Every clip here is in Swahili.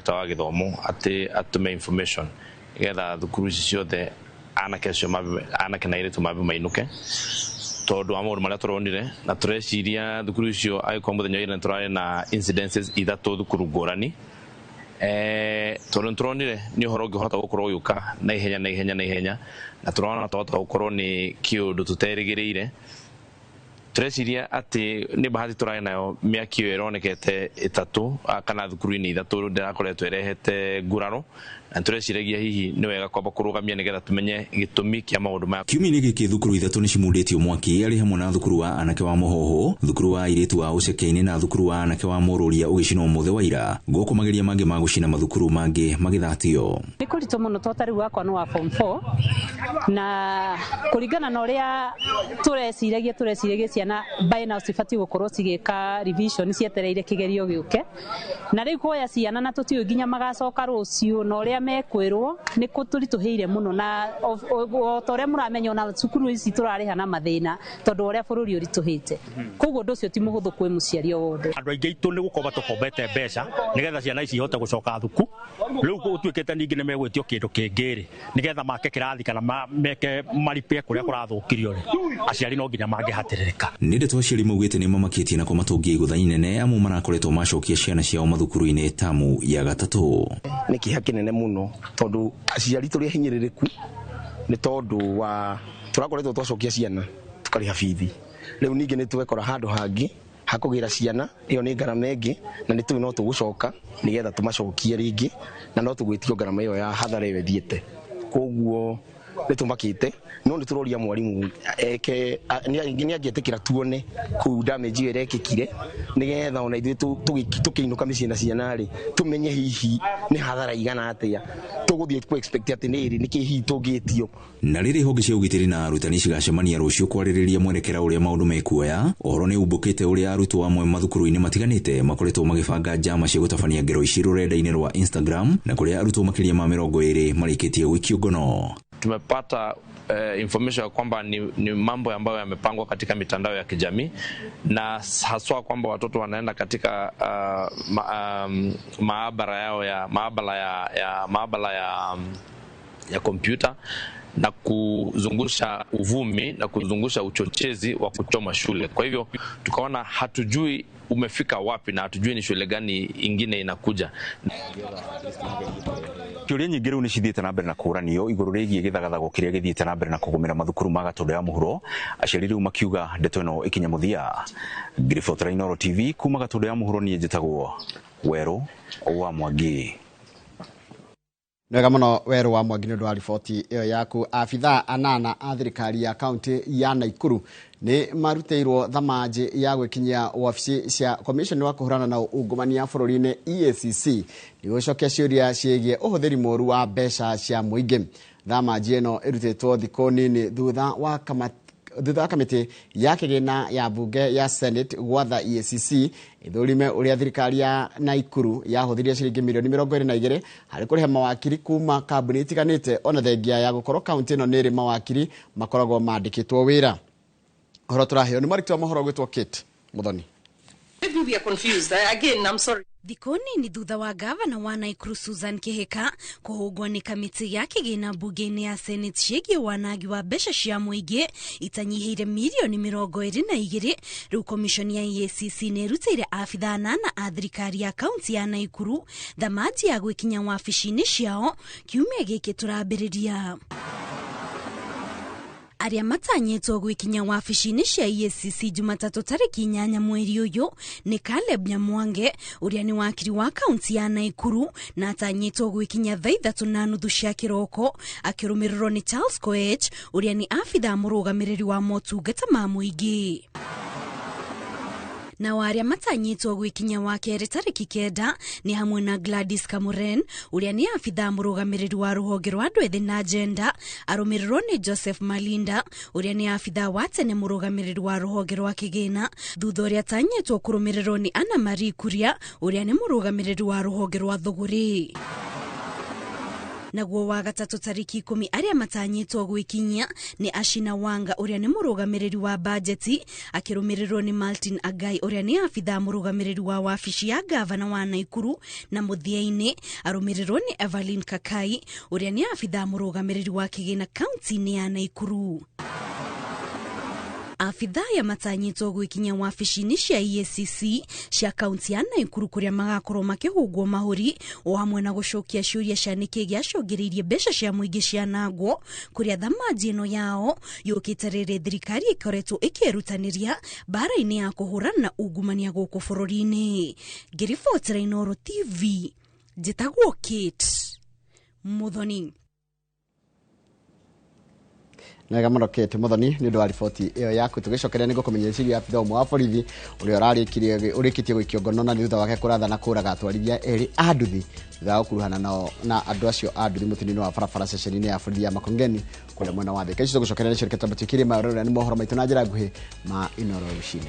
Tawa githomo atume information getha thukuru ciothe anake na iritu mabe mainuke tondu amuru maria turonire na tureciria thukuru icio agikwa muthenya ira turare na incidences ithatu thukuru ngurani tondu turonire ni uhoro ngihota gukorwo yuka na ihenya na turona tota gukorwo ni kiundu tuterigirire tureciria ati ni bahati turare nayo miakio ironekete itatu kana thukuru-ini ithatu ndirakoretwo irehete nguraro na tureciragia hihi ni wega kwamba kurugamia nigetha tumenye gitumi kia maundu maya. Kiumia giki thukuru ithatu ni cimunditio mwaki ari hamwe na thukuru wa anake wa Mohoho, thukuru wa iritu wa Uceke-ini na thukuru wa anake wa Mururia ugicino muthe wa ira guku mageria mangi ma gucina mathukuru mangi magithatio. Ni kurito muno totari wakwa no wa form 4 na kuringana na uria tureciragia ciana by now sifati gukorwo cigika revision cietereire kigerio giuke na riu koya ciana na tutiyo ginya magacoka rucio na uria mekwirwo ni kuturituhire muno na otore muramenya na cukuru ici turariha na mathina tondu uria bururi urituhite koguo ndu cio ti muhuthu kwi muciari wothe andu aingi itu ni gukorwa tukombete mbeca nigetha ciana ici ihote gucoka thuku riu gutuikite ningi ni megwitio kindu kingiri nigetha make kirathi kana meke maripe kuria kurathukirio ri aciari no nginya mangihatirika ni ndeto aciari maugite ni mamakitie na kumatungia igutha inene amu marakoretwo macokia ciana ciao mathukuru-ini tamu ya gatatu ni kiha kinene muno tondu aciari turi hinyiririku ni tondu wa turakoretwo twacokia ciana tukariha bithi riu ningi ni twekora handu hangi hakugira ciana iyo ni ngarama ingi na ni tu no tugucoka nigetha tumacokie ringi na no tugwitio ngarama iyo ya hathara iyo thiete koguo ni tumakite no ni turoria mwarimu eke ni angetekira tuone ku damage ire ekikire nigetha ona ithuĩ tukiinuka mĩciĩ na ciana ri tumenye hihi ni hathara igana atia tuguthie ku expect ati ni iri niki hihi tungitio na riri honge cia ugitiri na arutani cigacemania rucio kwaririria mwerekera uria maundu mekuoya ohoro ni umbukite uria arutwo amwe mathukuru-ini matiganite makoretwo magibanga njama cia gutabania ngero ici rurenda-ini rwa Instagram na kuria arutwo makiria ma 20 marikitie wiki ngono. Tumepata information kwamba ni mambo ambayo yamepangwa katika mitandao ya kijamii na haswa kwamba watoto wanaenda katika maabara ya kompyuta na kuzungusha uvumi na kuzungusha uchochezi wa kuchoma shule. Kwa hivyo tukaona hatujui umefika wapi na hatujui ni shule gani ingine inakuja. Kiuria nyingi riu ni cithiite na mbere na kuranio iguru rigie githagathago kiria githiite na mbere na kugumira mathukuru ma Gatundu ya Muhuro aciari riu makiuga ndeto ino ikinya muthia. Grifotra Inoro TV kuma Gatundu ya Muhuro ni njitagwo Weru wa Mwangi. Nwega muno Weru wa Mwangi ndu wa ripoti iyo yaku. Afitha anana a thirikari ya kaunti ya Naikuru ni maruteirwo thamaji ya gwikinyia wabici cia commission wa kuhurana na ungumania bururi-ini EACC ni gucokia ciuria ciegie uhuthiri moru wa mbeca cia muingi. Thamaji ino irutetwo thiko nini thutha kamiti ya kigina ya bunge ya Senate gwatha EACC ithurime uria thirikari ya Naikuru yahuthirie ciringi milioni 22 hari kuriha mawakiri kuma kambuni itiganite ona thengia ya gukorwo kaunti ino niri mawakiri makoragwo mandikitwo wira. Horo turaheo ni marikitwa mohoro gwitwo Kate Muthoni. Maybe we are confused. Again, I'm sorry. Thikoni ni thutha wa gavana wa Naikuru Susan Kihika kuhugwa ni kamiti ya kigina bunge-ini ya Senate ciĩgiĩ wanagi wa mbeca cia muingi itanyihire milioni 22 riu komishoni ya EACC nĩrutĩire afitha anana a thirikari ya kaunti ya Naikuru thamaji ya gwikinya wabici-ini ciao kiumia gĩkĩ turambĩrĩria. Aria matanyetwo gwikinya wabici-ini cia EACC Jumatatu tariki 8 mweri uyu ni Caleb Nyamwange uria ni wakiri wa kaunti ya Naikuru na atanyetwo gwikinya thaa 3:30 cia kiroko akirumirwo ni Charles Koech uria ni afitha murugamiriri wa motungata ma muingi. Na waria matanyitwo gwikinya wa keri tariki 9 ni hamwe na Gladys Kamuren uria ni afitha murugamiriri wa ruhonge rwa andu ethĩ na agenda arumirirwo ni Joseph Malinda uria ni afitha wa tene murugamiriri wa ruhonge rwa kigina thutha uria atanyitwo kurumirirwo ni Anna Marie Kuria uria ni murugamiriri wa ruhonge rwa thuguri. Naguo wa gatatu tariki 10 aria matanyitwo gwikinyia ni Ashina Wanga uria ni murugamiriri wa bajeti akirumirirwo ni Martin Agai uria ni afitha murugamiriri wa wafici ya gavana wa Naikuru na muthiaini arumirirwo ni Evelyn Kakai uria ni afitha murugamiriri wa kigina kaunti ya Naikuru. Afitha ya matanyitwo gwikinya wafici-ini cia EACC cia kaunti ya Naikuru kuria magakorwo makihugwo mahuri o hamwe na gucokia ciuria cia niki giacongeririe mbeca cia muingi cia nagwo kuria thamaji ino yao yukite riri thirikari ikoretwo ikirutaniria bara-ini ya kuhurana ungumania guku bururi-ini. Ngiribotera Inooro TV, njitagwo Kate Muthoni. Nega muno Kate Muthoni ni ndo riboti iyo yaku tugicokeria ni gukumenyeshiria afitha umwe wa borithi uria urikitie gwikio ngono na thutha wake kurathana kuraga atwarithia eri anduthi thutha wa kuruhana nao na andu acio anduthi mutini wa barabara ceceni ya borithi ya Makongeni kuria mwena wa Thika. Icio tugicokeria ni cirikata batikiri maurura ni mohoro maitu na njira nguhi ma Inooro rucini.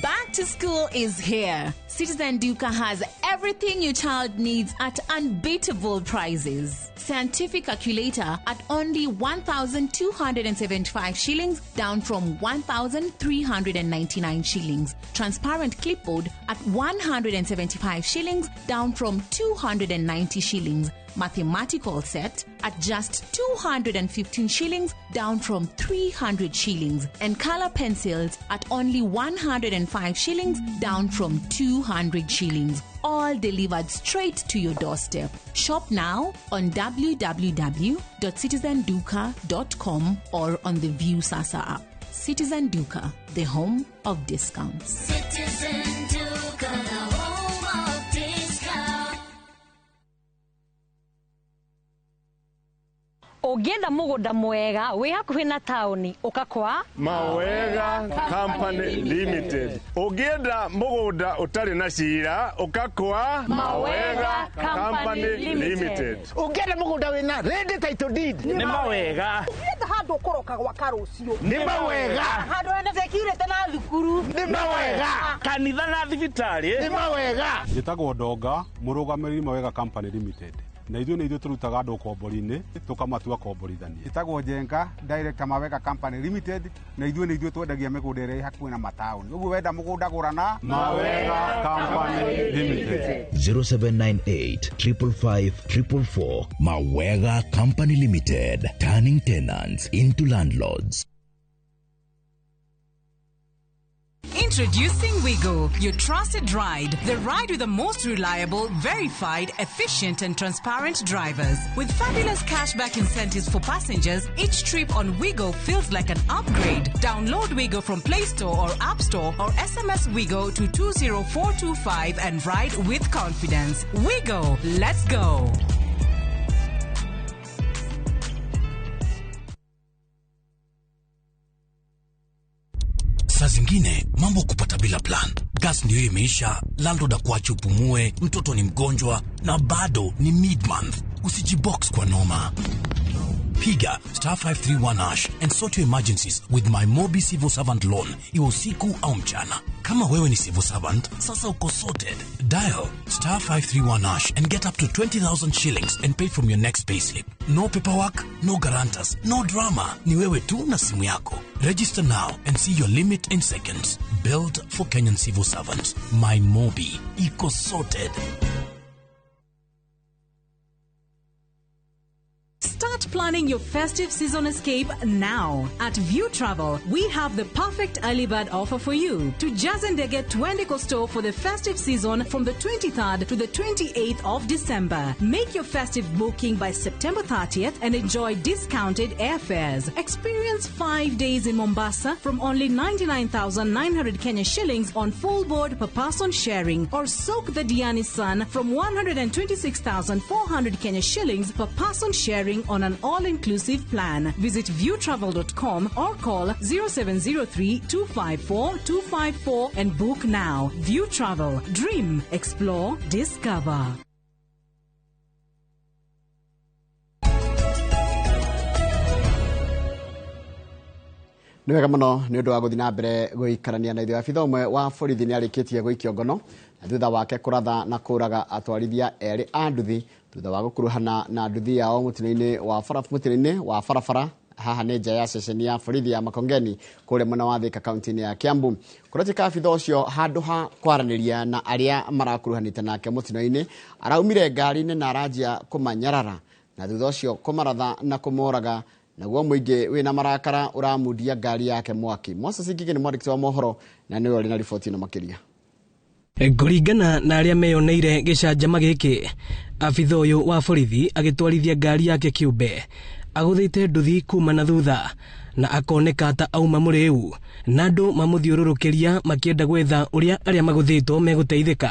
Back to school is here. Citizen Duka has everything your child needs at unbeatable prices. Scientific calculator at only 1,275 shillings, down from 1,399 shillings. Transparent clipboard at 175 shillings, down from 290 shillings. Mathematical set at just 215 shillings, down from 300 shillings. And color pencils at only 105 shillings, down from 200 shillings. All delivered straight to your doorstep. Shop now on www.citizenduka.com or on the View Sasa app. Citizen Duka, the home of discounts. Citizen Duka, the home of discounts. Ugienda mugunda mwega wi hakuhi na tauni ukakwa Mawega Company Limited. Ugienda mugunda utari na cira ukakwa Mawega Company Limited. Ugienda mugunda wina ready title deed ni Mawega. Ugienda handu ukoroka gwa karucio ni Mawega. Handu ene security na thukuru ni Mawega. Kanitha na thibitari ni Mawega. Njitagwo Ndonga murugamiriri Mawega Company Limited. Na ithuĩ turutaga andũ kombori-inĩ tukamatua komborithania. Itagwo Njenga Director Mawega Company Limited, na ithuĩ twendagia mĩgũnda ĩrĩa hakuhĩ na mataũni. Ũguo wenda mũgũnda gũrana Mawega Company Limited. 0798 555 444. Mawega Company Limited, turning tenants into landlords. Introducing Wigo, your trusted ride. The ride with the most reliable, verified, efficient and transparent drivers. With fabulous cashback incentives for passengers, each trip on Wigo feels like an upgrade. Download Wigo from Play Store or App Store or SMS Wigo to 20425 and ride with confidence. Wigo, let's go. Saa zingine mambo kupata bila plan. Gas ndio imeisha, landlord akuache upumue, mtoto ni mgonjwa na bado ni mid-month. Usijibox kwa noma. Piga *531# and sort your emergencies with my Mobi Civil Servant Loan, iwe usiku au mchana. Kama wewe ni civil servant, sasa uko sorted. Dial *531# and get up to 20,000 shillings and pay from your next payslip. No paperwork, no guarantors, no drama. Ni wewe tu na simu yako. Register now and see your limit in seconds. Built for Kenyan civil servants. My Mobi, iko sorted. Start planning your festive season escape now. At View Travel, we have the perfect early bird offer for you. To Jazendege Twende Costo for the festive season from the 23rd to the 28th of December. Make your festive booking by September 30th and enjoy discounted airfares. Experience 5 days in Mombasa from only 99,900 Kenya shillings on full board per person sharing, or soak the Diani Sun from 126,400 Kenya shillings per person sharing on an all-inclusive plan. Visit viewtravel.com or call 0703 254 254 and book now. View Travel. Dream, explore, discover. Nĩ wega mũno nĩ ũndũ wa gũthiĩ na mbere gũikarania na ithuĩ. Abitha ũmwe wa borithi nĩ arĩkĩtie gũikio ngono na thutha wake kũratha na kũraga atwarithia erĩ a nduthi thutha wa gũkuruhana na nduthi yao mũtino-inĩ wa barabara haha nĩ nja ya ceceni ya borithi ya Makongeni kũrĩa mwena wa Thika kaunti-inĩ ya Kiambu. Kũratuĩka abitha ũcio handũ ha kwaranĩria na arĩa marakuruhanĩte nake mũtino-inĩ, araumire ngari-inĩ na aranjia kũmanyarara na thutha ũcio kũmaratha na kũmoraga, naguo mũingĩ wĩna marakara ũramundia ngari yake mwaki. Moses Ngigi nĩ mwandĩki wa mohoro na nĩwe ũrĩ na riboti ĩno makĩria. Kũringana na arĩa meyoneire gĩcanjama gĩkĩ, abitha ũyũ wa borithi agĩtwarithia ngari yake kĩũmbe agũthĩte nduthi kuma na thutha na akoneka ta auma mũrĩu, na andũ mamũthiũrũrũkĩria makĩenda gwetha ũrĩa arĩa magũthĩtwo megũteithĩka,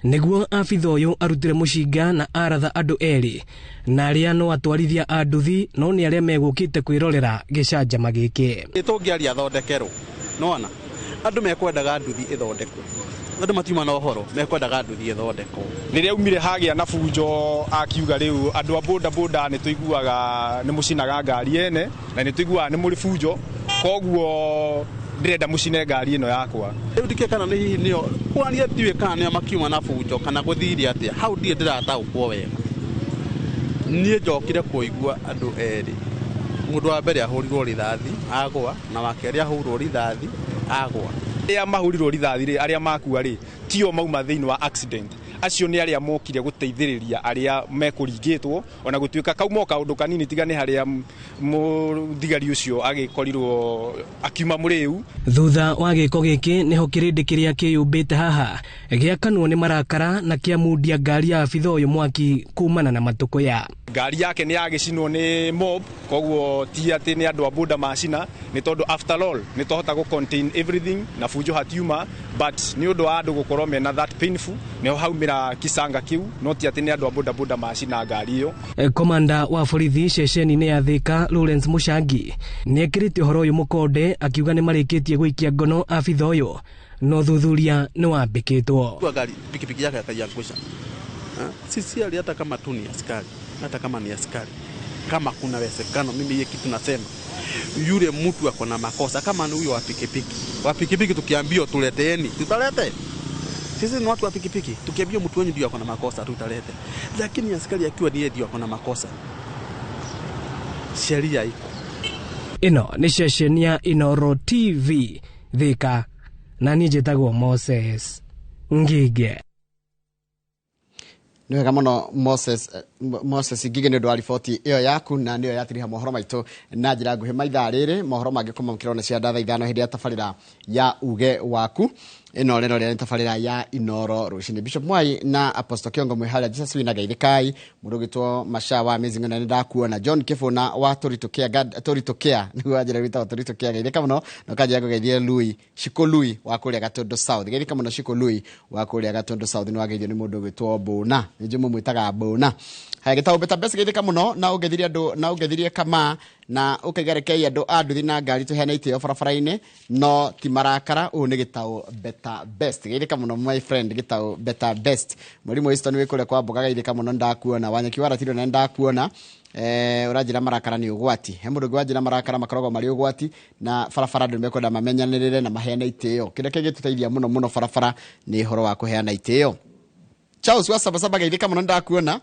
nĩguo abitha ũyũ arutire mũcinga na aratha andũ erĩ na arĩa no atwarithia a nduthi no nĩ arĩa megũkĩte kwĩrorera gĩcanjama gĩkĩ. Tũngĩaria thondekerwo nona andũ mekwendaga nduthi ĩthondekwo, andũ matiuma na ũhoro mekwendaga nduthi ĩthondekwo. Rĩrĩa umire hagĩa na bunjo akiuga rĩu andũ a boda boda nĩ tũiguaga nĩ mũcinaga ngari ene na nĩ tũiguaga nĩ mũrĩ bunjo, koguo ndĩrenda mũcine ngari ĩno yakwa. Rĩu ndike kana nĩ hihi nĩo kwarĩa ndiũĩ kana nĩo makiuma na bunjo kana gũthire atĩa, hau ndirĩ ndĩrataũkwo wega. Niĩ njokire kũigua andũ erĩ, mũndũ wa mbere ahũrirwo rithathi agwa na wa kerĩ ahũrirwo rithathi agwa. Arĩa mahũrirwo rithathi arĩa makua tio mauma thĩinĩ wa accident, acio nĩ arĩa mokire gũteithĩrĩria arĩa mekũringĩtwo, ona gũtuĩka kauma kaũndũ kanini tiga nĩ harĩa mũthigari ũcio agĩkorirwo akiuma mũrĩu. Thutha wa gĩko gĩkĩ nĩho kĩrĩndĩ kĩrĩa kĩyũmbĩte haha gĩakanwo nĩ marakara na kĩamundia ngari ya abitha ũyũ mwaki kumana na matũkũya. Ngari yake nĩ yagĩcinwo nĩ mob, koguo ti atĩ nĩ andũ a boda macina, nĩ tondũ after all nĩ tũhota gũ contain everything na bunjo hatiuma, but nĩ ũndũ wa andũ gũkorwo mena that painful nĩho haumĩra kisanga kĩu, no ti atĩ nĩ andũ a boda boda macina ngari ĩyo. Komanda wa borithi ceceni-inĩ ya Thika Lawrence Mũcangi nĩ ekĩrĩte ũhoro ũyũ mũkonde akiuga nĩ marĩkĩtie gũikia ngono abitha ũyũ, no thuthuria nĩ wambĩkĩtwo. Gari pikipiki yake akaiangusha. Sisi hata kama tu ni askari, hata kama ni askari, kama kuna uwezekano, mimi hii kitu nasema yule mtu ako na makosa, kama ni huyo wa pikipiki tukiambiwa tuleteeni, tutalete. Sisi ni watu wa pikipiki, tukiambiwa mtu wenyu ndio ako na makosa tutalete. Lakini askari akiwa ni yeye ndio ako na makosa, sheria iko. Ino ni ceceni ya Inoro TV Thika na niĩ njĩtagwo Moses Ngigi. Nĩ wega mũno Moses Ngigi nĩ ũndũ wa riboti ĩyo yaku, na nĩyo yatiriha mohoro maitũ na njĩra nguhĩ maithaa rĩrĩ. Mohoro mangĩ kuma mũkĩrona cia ndatha ithano hĩndĩ ya tabarĩra ya uge waku. Ĩno rĩno rĩa tabarĩra ya Inoro rũcinĩ. Bishop Mwai na Apostle Kiongo Mwĩharĩa Jesus wina Gaithikai, mũndũ ũgĩtwo Masha wa Amazing na nĩndakuona John Kĩbũna wa Toritokea nĩguo anjĩra gwĩtagwo Toritokea. Geithĩka mũno na ũkanjĩra gũgeithia Lui Shiko Lui wa kũrĩa Gatundu South. Geithĩka mũno Shiko Lui wa kũrĩa Gatundu South, nĩ wageithio nĩ mũndũ ũgĩtwo Bona, nĩ mũmwĩtaga Bona. Haya gĩtau beta best geithĩka mũno na ũgeithirie andũ na ũgeithirie kama na ũkaigarekeia andũ a nduthi na ngari tũheana itĩo barabara-inĩ, no ti marakara. Ũũ nĩ gĩtau beta best. Geithĩka mũno my friend, gĩtau beta best. Mũrimũ Easton wĩ kũrĩa kwa Mboga, geithĩka mũno ndakuona. Wanyeki wa Ratiro na ndakuona. Ũranjĩra marakara nĩ ũgwati. He mũndũ ũngĩwanjĩra marakara makoragwo marĩ ũgwati, na barabara andũ mekwenda mamenyanĩrĩre na maheana itĩo. Kĩrĩa kĩngĩtũteithia mũno barabara nĩ ũhoro wa kũheana itĩo. Charles wa Sabasaba, geithĩka mũno ndakuona.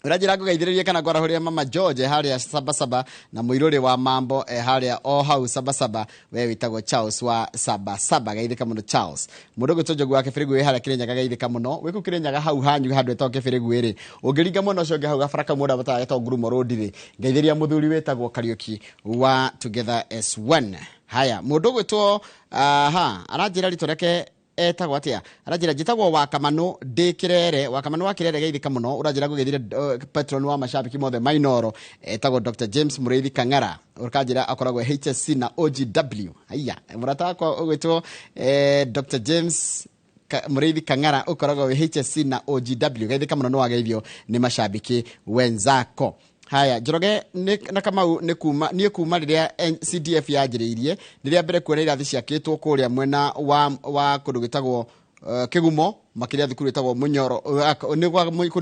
Ũranjĩra ngũgeithĩrĩrie kana ngwarahũrĩra Mama George harĩa Sabasaba na mũirũrĩ wa Mambo harĩa o hau Sabasaba. We wĩtagwo Charles wa Sabasaba, geithĩka mũno Charles. Mũndũ ũgĩtwo Njogu wa Kĩbĩrĩgu harĩa Kĩrĩnyaga, geithĩka mũno. Wĩkũ Kĩrĩnyaga hau hanyu handũ etagwo Kĩbĩrĩgu rĩ, ũngĩringa mwena ũcio ũngĩ hau gabaraka mũndũ abatara etagwo Ngurumo Road rĩ, geithĩria mũthuri wĩtagwo Kariuki wa Together as One. Haya, mũndũ ũgĩtwo aranjĩra rĩtwa rĩake etagwo atia, aranjĩra njĩtagwo Wakamano Ndĩkĩrere. Wakamano wa Kĩrere, geithĩka mũno. Ũranjĩra ngũgeithire patron wa macambĩki mothe Mainoro etagwo Dr. James Mũrĩithi Kang'ara. Ũkanjĩra akoragwo HSC na OGW. Haya, mũrata wakwa ũgĩtwo Dr. James Mũrĩithi Kang'ara ũkoragwo HSC na OGW. Geithĩka mũno, nĩ wageithio nĩ macambĩki wenzako. Haya, Njoroge na Kamau nĩ kuma rĩrĩa CDF yanjĩrĩirie, rĩrĩa mbere kuona irathi ciakĩtwo kũrĩa mwena wa kũndũ gĩtagwo Kigumo makiria thukuru itagwo Munyoro ni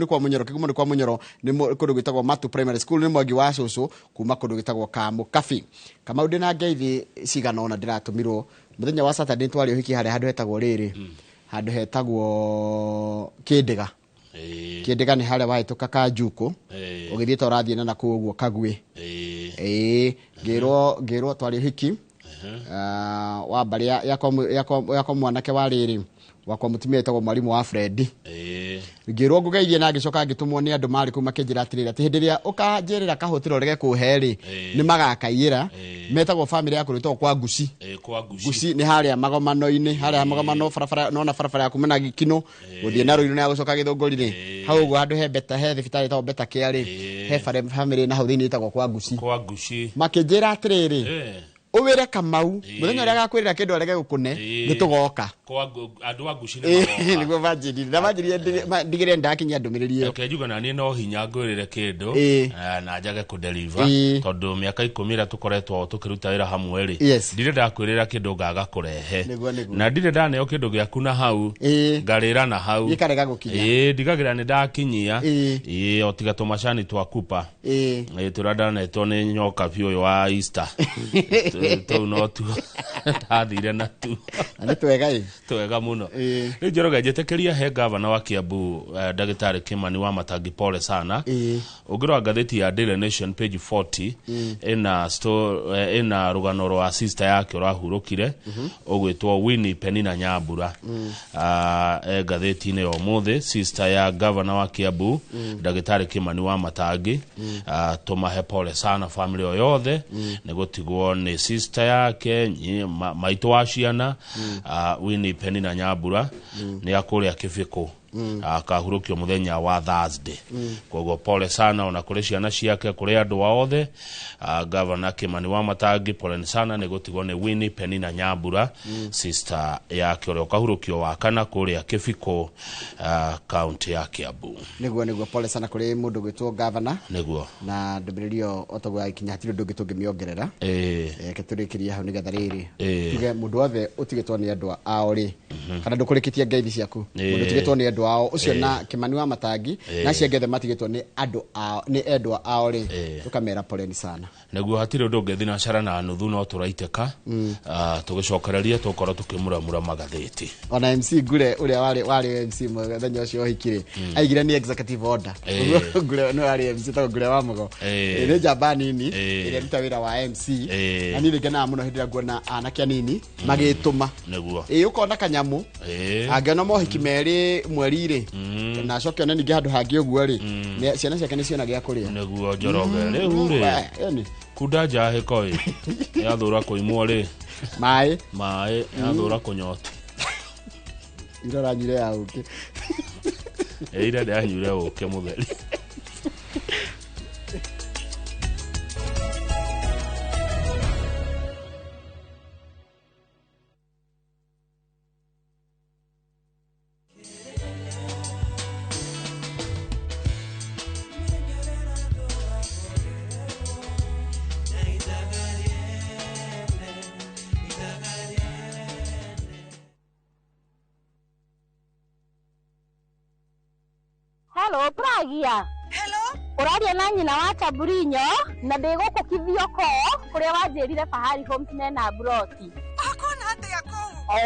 kwa Munyoro Kigumo ni kwa Munyoro ni kundu gitagwo Matu Primary School ni mwangi wa Cucu kuma kundu gitagwo Kamu Kafi kama undi na ngeithi cigana ona ndiratumirwo muthenya wa Saturday twari uhiki hare handu hetagwo riri handu hetagwo Kindiga Kindiga ni hare wahituka Kanjuku ugithie ta urathie na kuguo Kagwe ngirwo twari uhiki wa bari yakwa mwanake wa riri wakwa mutumia etagwo mwarimu wa Fred ngirwo ngugeithie na ngicoka ngitumwo ni andu mari kuma kinjira atirira ati hindiria ukanjirira kahotiro rege kuheri ni magakaiyira metagwo family yaku ritwo kwa Guci Guci ni haria magomano-ini haria magomano farafara nona farafara yaku mena gikino guthie na ruiru na gucoka githunguri hau uguo handu he beta he thibitari tagwo beta kiari he family na hau thini itagwo kwa Guci makinjira atiriri uwire Kamau muthenya uria gakwirira kindu arege gukune gitugoka kwa andu a Guci ni magoka niguo vanjiri na vanjiri ndigire ndakinya ndumiriri yo kejuga na ni no hinya ngwirire kindu na njage ku deliver tondu miaka 10 tukoretwo tukiruta wira hamwe ri ndire ndakwirira kindu ngaga kurehe na ndire ndaneo kindu giaku na hau ngarira na hau gikarega gukinya ndigagira ni ndakinyia otiga tumacani twakupa turandana to ni nyoka biu wa Easter tu no tu tathire na tu ani twega muno ni njoroga njetekeria he governor wa Kiambu Dagitari Kimani wa Matangi pole sana ugirwa ngatheti ya Daily Nation page 40 ina rugano rwa sister yake urahurukire ugwitwo Winnie Penina Nyambura ngatheti ne omothe sister ya governor wa Kiambu Dagitari Kimani wa Matangi tumahe pole sana family oyothe negotigwo ni sister yake maito wa ciana Winnie Penina Nyambura ni akuria Kibiko akahurukio muthenya wa Thursday kogo pole sana ona kuri ciana ciake kuri andu waothe governor Kimani wa Matangi pole sana negotigwo ni Winnie Penina Nyambura sister yake uri okahurukio wa kana kuri Kibiko county ya Kiambu niguo pole sana kuri mundu gwitwo governor niguo na ndumiririo otogwa ikinya hatire ndu gitwo ngimiongerera keturikiria hau nigetha riri tuge mundu othe utigitwo ni andu ao ri kana ndukurikitia ngeithi ciaku mundu utigitwo ni andu ao ucio na Kimani wa Matangi na ciangethe matigitwo ni andu ao ni endwa ao ri tukamera poleni sana niguo hatire ndu ngethi na cara na nuthu no turaiteka tugicokereria tukoro tukimuramura magatheti ona MC Gure uria wari MC muthenya ucio hikire aigire ni executive order Gure no wari MC tago Gure wa mugo ni jamba nini ile ruta wira wa MC na ni rigena muno hindira nguona anake nini magituma niguo ukona kanyamu angena mohiki meri mweri ri na coke ona ningi handu hangi uguo ri ciana ciake ni ciona gia kuria niguo njoroge riu ri kudaja he koi yathura kuimwo ri mai yathura kunyota irora nyire ya uke ira nda nyure uke mutheri Hello, Pragia. Hello? Uraria na nyina wa Chaburinyo na ndiguku kithioko kuria wanjirire Fahari Homes mena broti. Akona atia ko?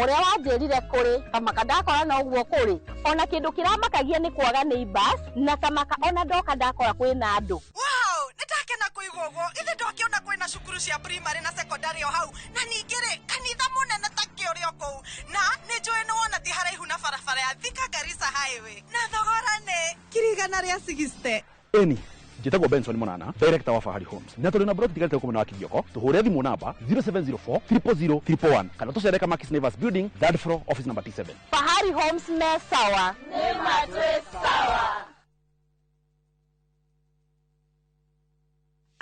Uria wanjirire kuri kamaka ndakora na uguo kuri. Ona kindu kiramakagia ni kwaga neighbors na kamaka ona ndoka ndakora kwina andu. Wow, nitakena kuigwa uguo. Ithe ndokiona kwina cukuru cia primary na secondary o hau. Na ningire kanitha munene takio rio kou. Na nijoe no wona ti haraihu na barabara ya Thika Garissa highway. Na thogora ne kirigana ria 60. Eni njitagwo Benson Monana director wa Fahari Homes na tuli na broti tigarite kumena wa Kibioko tuhure thimu namba 0704 000 111 kana tucereka Markis Nevers building 3rd floor office number T7 Fahari Homes me sawa ne matwe sawa.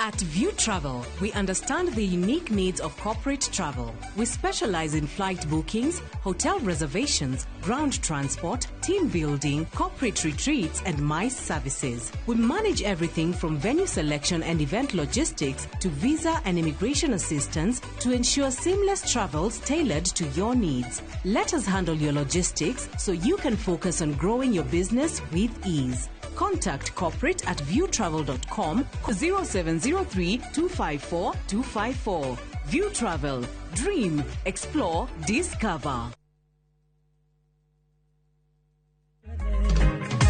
At View Travel, we understand the unique needs of corporate travel. We specialize in flight bookings, hotel reservations, ground transport, team building, corporate retreats, and MICE services. We manage everything from venue selection and event logistics to visa and immigration assistance to ensure seamless travels tailored to your needs. Let us handle your logistics so you can focus on growing your business with ease. Contact corporate at viewtravel.com 0703 254 254. View Travel. Dream, explore, discover.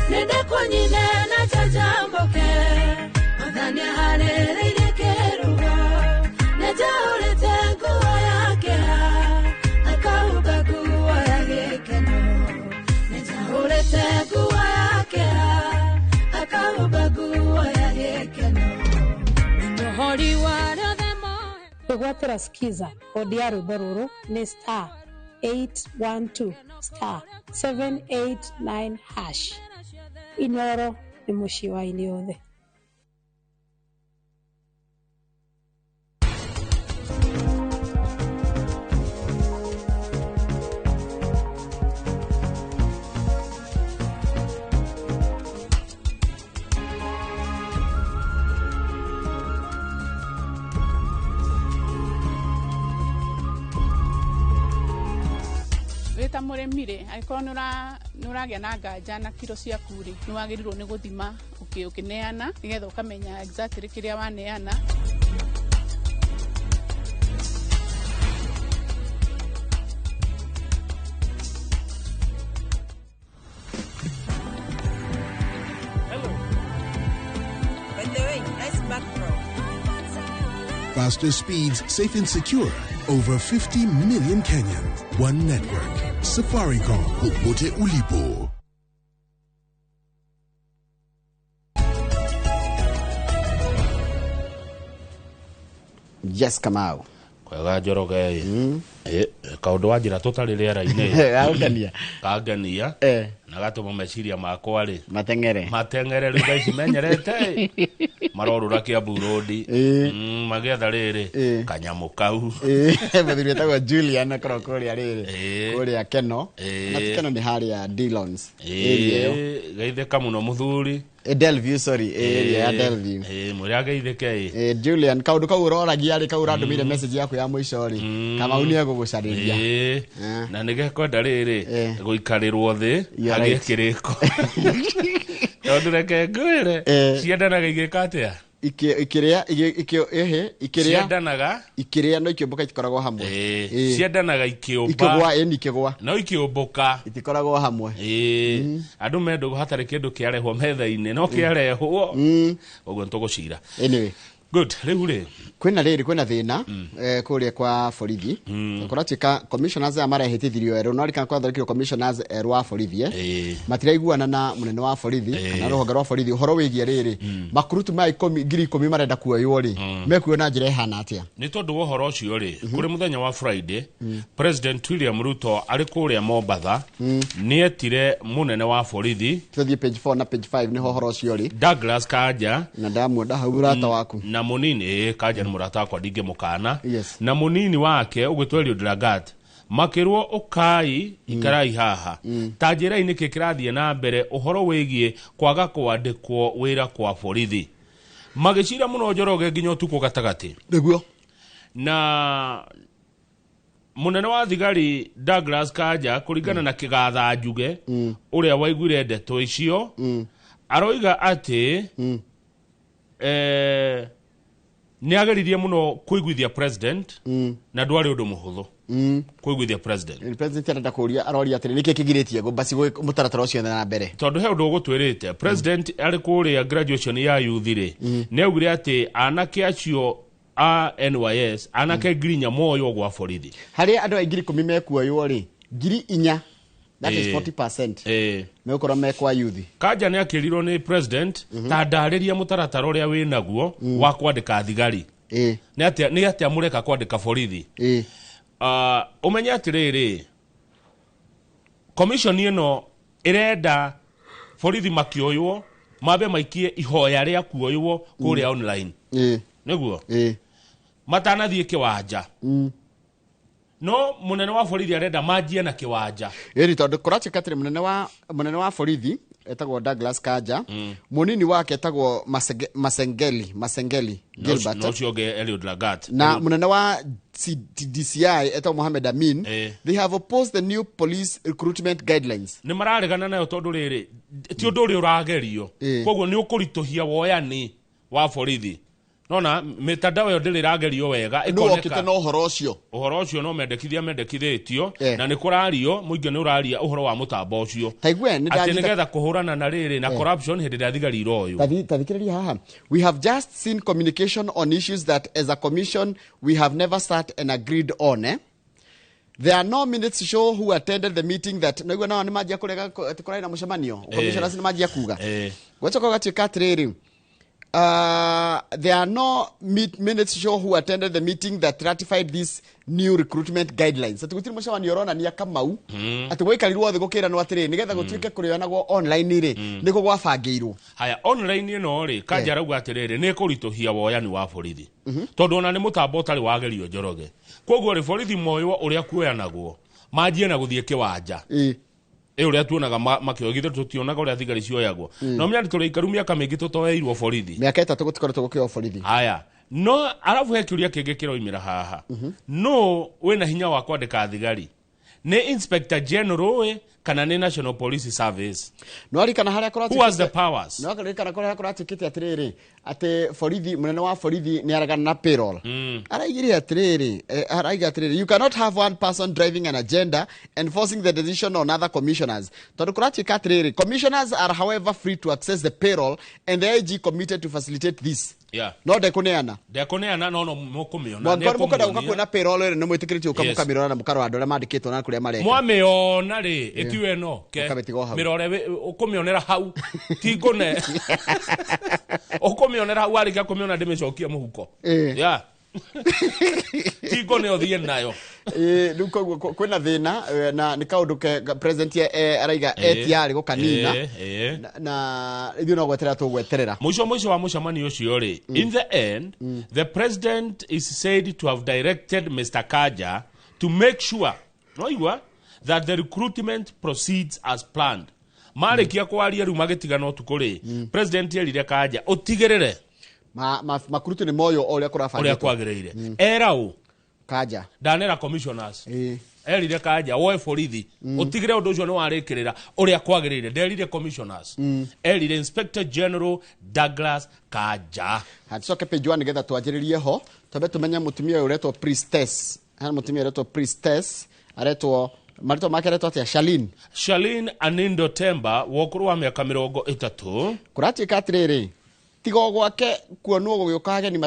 Nenda kwenye na chajamboke Madhani harere inekerugo Neja ulete nguwa yake Akauga nguwa yake keno Neja ulete nguwa yake Akauga nguwa yake keno Ndohori waradhemo Egwatira skiza Odiaru Bororo ni star 812 star 789 hash. Inoro ni mushiwa iliothe. Weta muremire ariko nuragia na nganja na kiro cia kuri niwagirirwo ni guthima ukineana nigetha ukamenya exactly kiria waneana. Faster speeds, safe and secure. Over 50 million Kenyans. One network. Safaricom. Popote ulipo. Yes, Kamau. Kwega Njoroge. Kaundu wanjira tutari riera-ini. Kangania. Kangania. Na gatuma meciria makwa ri. Matengere riu ici menyerete. Marorura Kiambu Road. Magietha riri. Kanyamu kau. Methuri etagwo Julian akorwo kuria riri. Kuria Keno. Na Keno ni haria Dillons. Geithika muno muthuri. Delview, sorry. Ya Delview. Muria geithike. Julian, kaundu kau uroragia ri kau randu mire message yaku ya mwisho ri. Kama uni gugucariria. Na nigekwenda riri guikarirwo thi agie kiriko. Tondu reke ngwire ciendanaga igika atia ikiria ciendanaga ikiria no ikiumbuka itikoragwo hamwe ciendanaga ikiumba ikigwa no ikiumbuka itikoragwo hamwe andu mendo hatari kindu kiarehwo metha-ini no kiarehwo uguo ntugucira anyway good rĩu kwĩna thĩna kũrĩa kwa borithi kũratuĩka commissioners aya marehĩtithirio erũ no arikana kwathondekirwo commissioners erũ a borithi matiraiguana na mũnene wa borithi kana rũhonge rwa borithi ũhoro wĩgiĩ rĩrĩ makurutu ma 10,000 marenda kuoywo rĩ mekuo na njĩra ĩhana atĩa nĩ tondũ wa ũhoro ũcio rĩ kũrĩ mũthenya wa Friday President William Ruto arĩ kũrĩa Mombasa nĩ etire mũnene wa borithi tũthiĩ page 4 na page 5 nĩho ũhoro ũcio rĩ Douglas Kanja na ndamuonda hau rata waku na munini Kanja ni murata kwa ndinge mukana na munini wake ugwitwo Eliud Lagat makirwo ukai ikarai haha tajira ini kikirathie na mbere uhoro wigie kwaga kwandikwo wira kwa borithi magicira muno Njoroge nginya utuko gatagati niguo na munene wa thigari Douglas Kanja kuringana na kigatha njuge uria waiguire ndeto icio aroiga ati ni ageririe muno kuiguithia president na ndwari undu muhuthu kuiguithia president arenda kuria aroria atiri niki kigiritie go basi mutaratara ucio na mbere tondu he undu gutwirite president ari kuria graduation ya youth ri ni augire ati anake acio a NYS anake ngirinya moyo gwa borithi hari andu aingiri 10 mekuoywo ri ngiri 4 that is 40% mekora mekwa youth Kanja ni akirirwo ni president ta ndariria mutaratara uria winaguo wa kwandika thigari ni atia mureka kwandika borithi umenye atiriri commission ino irenda borithi makioywo mabe maikie ihoya ria kuoywo kuria online niguo matanathie kiwanja no munene wa borithi arenda manjie na kiwanja iri tondu kurachika atiri munene wa borithi etagwo Douglas Kanja munini wake etagwo Masengeli Gilbert no cionge Eliud Lagat na munene wa DCI etagwo Mohamed Amin. They have opposed the new police recruitment guidelines. Ni mararegana nayo tondu riri ti undu uri uragerio koguo ni ukurituhia woyani wa borithi nona mitandao yo ndiri ragerio wega ikoneka no uhoro ucio no mendekithitio na ni kurario muingi ni uraria uhoro wa mutambo ucio ati nigetha kuhurana na riri na corruption hindi ya thigari iroyo tathikiriria haha. We have just seen communication on issues that as a commission we have never sat and agreed on. There are no minutes to show who attended the meeting that naigua nao ni majia kurega kurai na mucemanio commissioners ni majia kuga gwachoka gatuika atiriri. There are no minutes to show who attended the meeting that ratified these new recruitment guidelines. Ati gutiri mucemani orona ni akamau ati gwikarirwo thi gukira no atiri nigetha gutuike kurionagwo online ri niko gwabangirwo. Haya online no ri Kanja rauga atiriri ni kurituhia woyani wa borithi tondu ona ni mutambo utari wagerio Njoroge koguo ri borithi moyo uria kuoyanagwo manjie na guthie kiwanja uria tuonaga makiogithe tutionaga uria thigari cioyagwo no mya tuli ikaru miaka mingi tutoeirwo borithi miaka 3 gutikoretwo gukio borithi. Haya no arafu hekiuria kingi kiroimira haha no wena hinya wa kwandika thigari ni inspector general kana ni National Police Service no ari kana haria kurati who has the powers no ari kana kuria kuratikite atiriri ate borithi munene wa borithi ni aragana na payroll araigiria atiriri araiga atiriri you cannot have one person driving an agenda and forcing the decision on other commissioners. Tondu kuratika atiriri commissioners are however free to access the payroll and the IG committed to facilitate this. No dekoneana no mukumiona ne mukada ukakwena payroll ere no mwitikiriti ukamukamirona na mukaro andu aria mandikitwo na kuria mareka mwameona ri itiwe no ke mirore ukumionera hau tigone ukumionera hau ari gakumiona ndimecokia muhuko tigone othie nayo nuko kwena thina na ni kaundu ke president araiga etiari gukanina na ithu no gwetera tugweterera mwisho wa mucemani ucio ri in the end the president is said to have directed Mr. Kanja to make sure that the recruitment proceeds as planned. Marikia kwaria ru magitigana utukuri president erire Kanja utigirire makurutu ni moyo oria kurafanya oria kwagireire erau Kanja danera commissioners erire Kanja woe borithi utigire undu ucio ni warikirira uria kwagireire derire commissioners erire Inspector General Douglas Kanja haticoke pejwa nigetha twanjiririe ho tobe tumenya mutumia uretwo priestess mutumia uretwo priestess aretwo marito makeretwo atia Shalin Anindo Temba wokuru wa miaka 30 kuratika atiriri tigo gwake kuonwo gugukage ni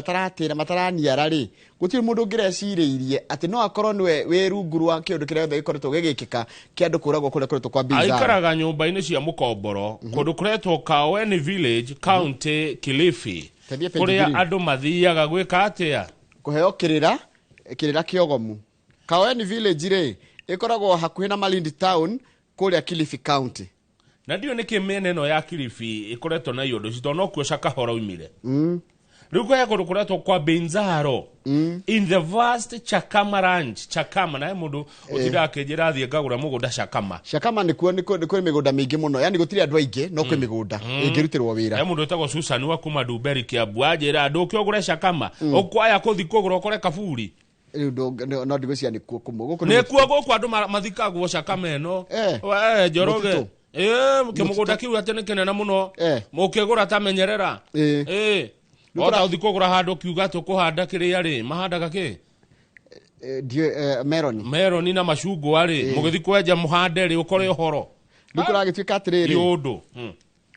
mataraniara ri gutiri mundu ngireciiririe ati no akorwo niwe wirunguru wa kiundu kiria othe gikoretwo gigikika kiandu kuragwo kuria kuretwo kwa bizarre aikaraga nyumba-ini cia mukomboro kundu kuretwo Kaweni Village County Kilifi kuria andu mathiaga gwika atia kuheo kirira kiogomu. Kaweni Village ri ikoragwo hakuhi na Malindi Town kuria Kilifi County na ndio nikimene no ya Kilifi ikoretwo na yondo citono kuo Shakahora umire ruko yako kuretwo kwa Benzaro in the vast Chakama Ranch Chakama na mundu utira kejera thie ngagura mugunda Chakama ni kuo migunda mingi muno yani gutiri andu aingi no kwi migunda ingirutirwo wira mundu etagwo Susan wa kuma Duberi Kiambu ajira andu kiogura Chakama okwaya kuthi kugura okore kaburi no ndigocia ni kuo kumo guku ni kuo guku andu mathikagwo Chakama eno Njoroge mukimugunda kiu atene kenena muno mukigura tamenyerera ora uthikugura handu kiuga tukuhanda kiria ri mahandaga ki meroni na macungwa ri mugithi kwenja muhande ri ukore uhoro nikuragituika atiriri yundu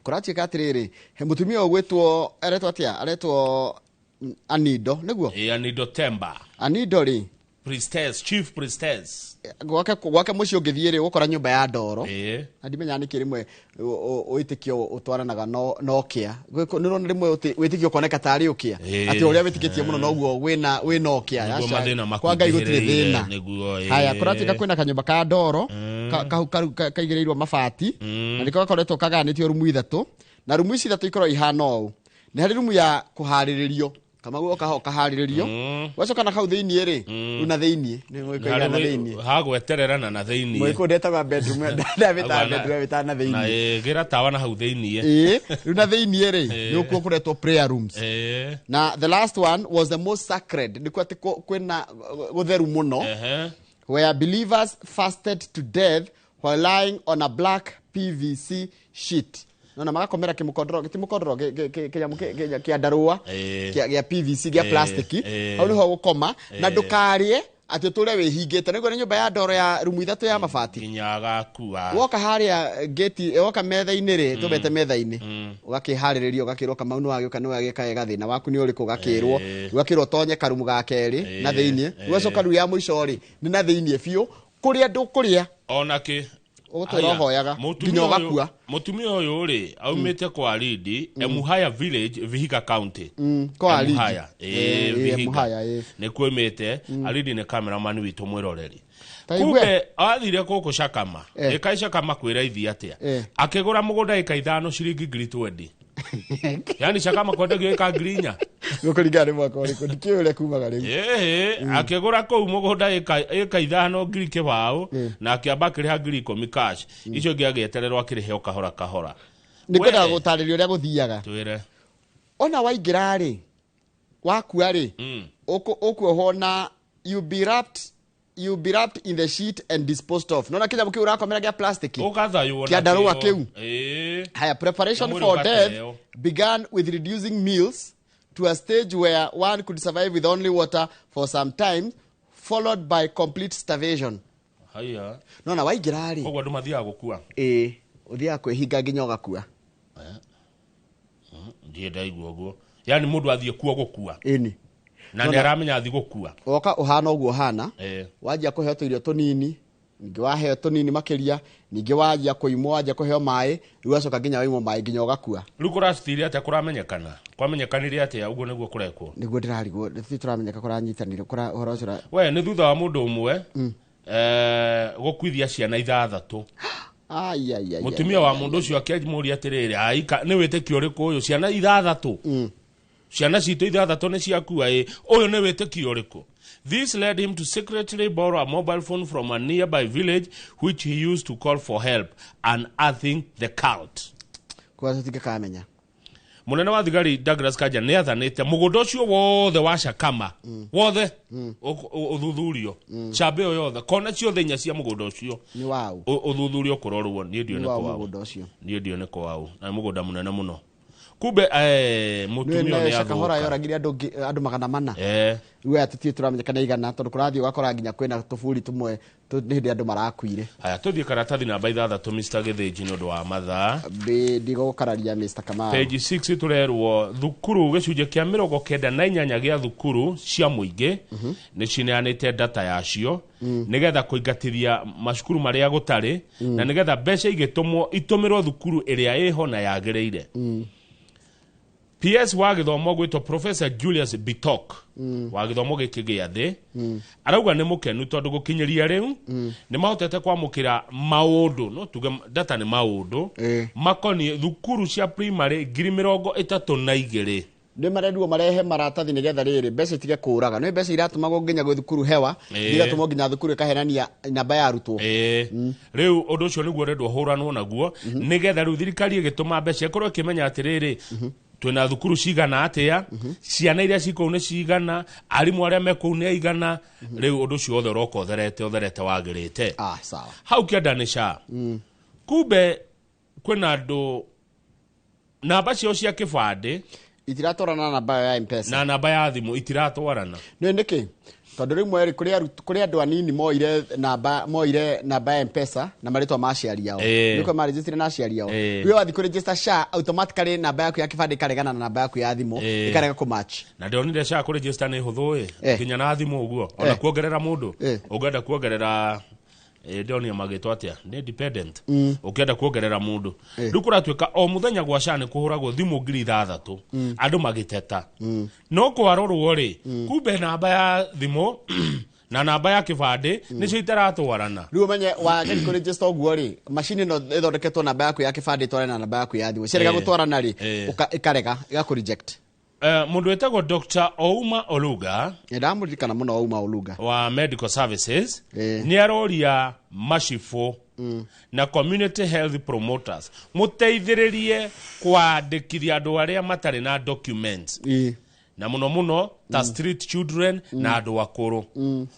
kuratuika atiriri he mutumia ogwetwo aretwo Anindo niguo Anindo Temba Anindo priestess chief priestess gwake muci ungithie ri gukora nyumba ya ndoro ndimenya ni kirimwe uitikio utwaranaga no kia nirona rimwe uitikio koneka tari ukia ati uria witikitie muno noguo wina ukia yasha kwa ngai gutire thina haya kuratika kwina kanyumba ka ndoro kaigireirwo mabati na ndiko gakoretwo kaganitio rumu ithatu na rumu ici ithatu ikoro ihana uu ni hari rumu ya kuhariririo kama guoka hoka hariririo wacoka na kau thiini ri una thiini ni mwikoiga na thiini hagweterera na thiini mwiko ndetaga bedroom ndavita na thiini na gira tawa na hau thiini una thiini ri nukuo kuretwo prayer rooms na the last one was the most sacred ndiko ati kwina gutheru muno where believers fasted to death while lying on a black PVC sheet. Nona magakomera kimukodro kia darua kia PVC kia plastiki au niho gukoma na ndukarie ati tule wihingite nigo nyumba ya ndoro ya rumu ithatu ya mabati kinyaga kuwa woka haria gate woka metha-ini ri tubete metha-ini ugakiharirio ugakirwo kama unu wagioka ni wagika ega thina waku ni uriku ugakirwo ugakirwo tonye karumu ga keri na thiini ugacoka ru ya muico ri ni na thiini biu kuria ndukuria onake uturohoyaga nginya ugakua mutumia uyu ri aumite kwa Lindi Emuhaya village Vihiga county kwa Emuhaya Emuhaya ni kwimite Lindi ni cameraman witu mwiroreri kumbe athire kuku Shakama eka Shakama kwira ithi atia akigura mugunda eka 5 shilingi 20 yani Shakama kwendagio eka grinya gukuringana mwaka uriku ndikiure kumaga riu akigura kou mugunda eka 5 ngiri kibao na akiamba kiriha ngiri 10 cash icio ngiagietererwo akiriheo kahora nikwenda gutaririo uria guthiaga twire ona waingira ri wakua ri ukuohwo na you be wrapped in the sheet and disposed of. Nona kija mukiura komera gia plastic kia darua kiu haya preparation for death began with reducing meals to a stage where one could survive with only water for some time, followed by complete starvation. Haya nona waingira ri ogwa ndumathia gukua uthia kwihinga nginya ugakua ndie ndaigua uguo yani mundu athie kuo gukua ini na ni aramenya athi gukua oka uhana uguo hana wajia kuheo irio tunini ningi waheo tunini makiria ningi wajia kuimwa wajia kuheo mai ruacoka nginya waimwa mai nginya ugakua rukura stiri ate kuramenyekana kwamenyekanire ate uguo niguo kurekwo niguo ndirarigwo thi turamenyeka kuranyitanire kura horocura we ni thutha wa mundu umwe gukwithia ciana 6 mutumia wa mundu ucio akijmuria atiriri aika ni witekio riku uyu ciana 6 ciana citu 6 ni ciakua uyu ni witekio riku. This led him to secretly borrow a mobile phone from a nearby village which he used to call for help, unearthing the cult. Kwa sababu kamenya munene wa thigari Douglas Kanja ni athanite mugunda ucio wothe wa Shakama wothe uthuthurio chambe yo yothe kona ciothe nya cia mugunda ucio ni wao uthuthurio kurorwo ni ndio ne kwa mugunda ucio ni ndio ne kwa wao na mugunda munene muno kumbe mutumio ni Shakahora yoragire andu 400 iwe atitie turamenyekana igana tondu kurathi ugakora nginya kwina tufuri tumwe hindi andu marakuire haya tuthie karatathi namba 6 Mr Githinji nondu wa mathaa ndigo gukararia Mr Kamau page 6 turerwo thukuru gicunje kia 98 gia thukuru cia muingi ni cineanite data yacio nigetha kuingatithia macukuru maria gutari na nigetha mbeca itumirwo thukuru iria iho na yagireire PS wa githomo gwitwo Professor Julius Bitok wa githomo gikigia thi arauga ni mukenu tondu gukinyiria riu ni mahotete kwamukira maundu no tuge data ni maundu makoni thukuru cia primary 32 ni marenduo marehe maratathi nigetha riri mbeca tige kuraga no mbeca iratumagwo nginya gwe thukuru hewa iratumwo nginya thukuru ikaherania namba ya arutwo riu undu ucio niguo rendwo huranwo naguo nigetha riu thirikari igituma mbeca ikorwo ikimenya atiriri twina thukuru cigana atia ciana iria cikou ni cigana arimu aria mekou ni aigana riu undu ucio othe otherete wagirite sawa hau kiandanisha kumbe kwina andu namba cio cia kibande itiratwarana na namba ya M-Pesa na namba ya thimu itiratwarana ni niki tondu rimwe kuri andu anini moire namba ya M-Pesa na maritwa maciari yao niko ma register na aciari yao we wathi ku register SHA automatically namba yaku ya kibande karegana na namba yaku ya thimu ikarega ku match na ndio nile SHA ku register ni huthu kinya na thimu uguo ona kuongerera mundu ungenda kuongerera ndio magitwa atia ni dependent ukienda kuongerera mundu rukuratwika o muthenya gwa SHA ni kuhuragwo thimu 6 andu magiteta no kwarorwo ri kumbe namba ya thimu na namba ya kibande nicio itaratwarana riu menye wa ku register uguo ri machine no ithondeketwo namba yaku ya kibande twarana na namba yaku ya thimu cirega gutwarana ri ikarega igaku reject mundu wetagwo Dr. Ouma Oluga ndamuririkana muno Ouma Oluga wa Medical Services ni aroria mashifu na community health promoters muteithiririe kwandikithia andu aria matari na documents na muno ta street children na andu akuru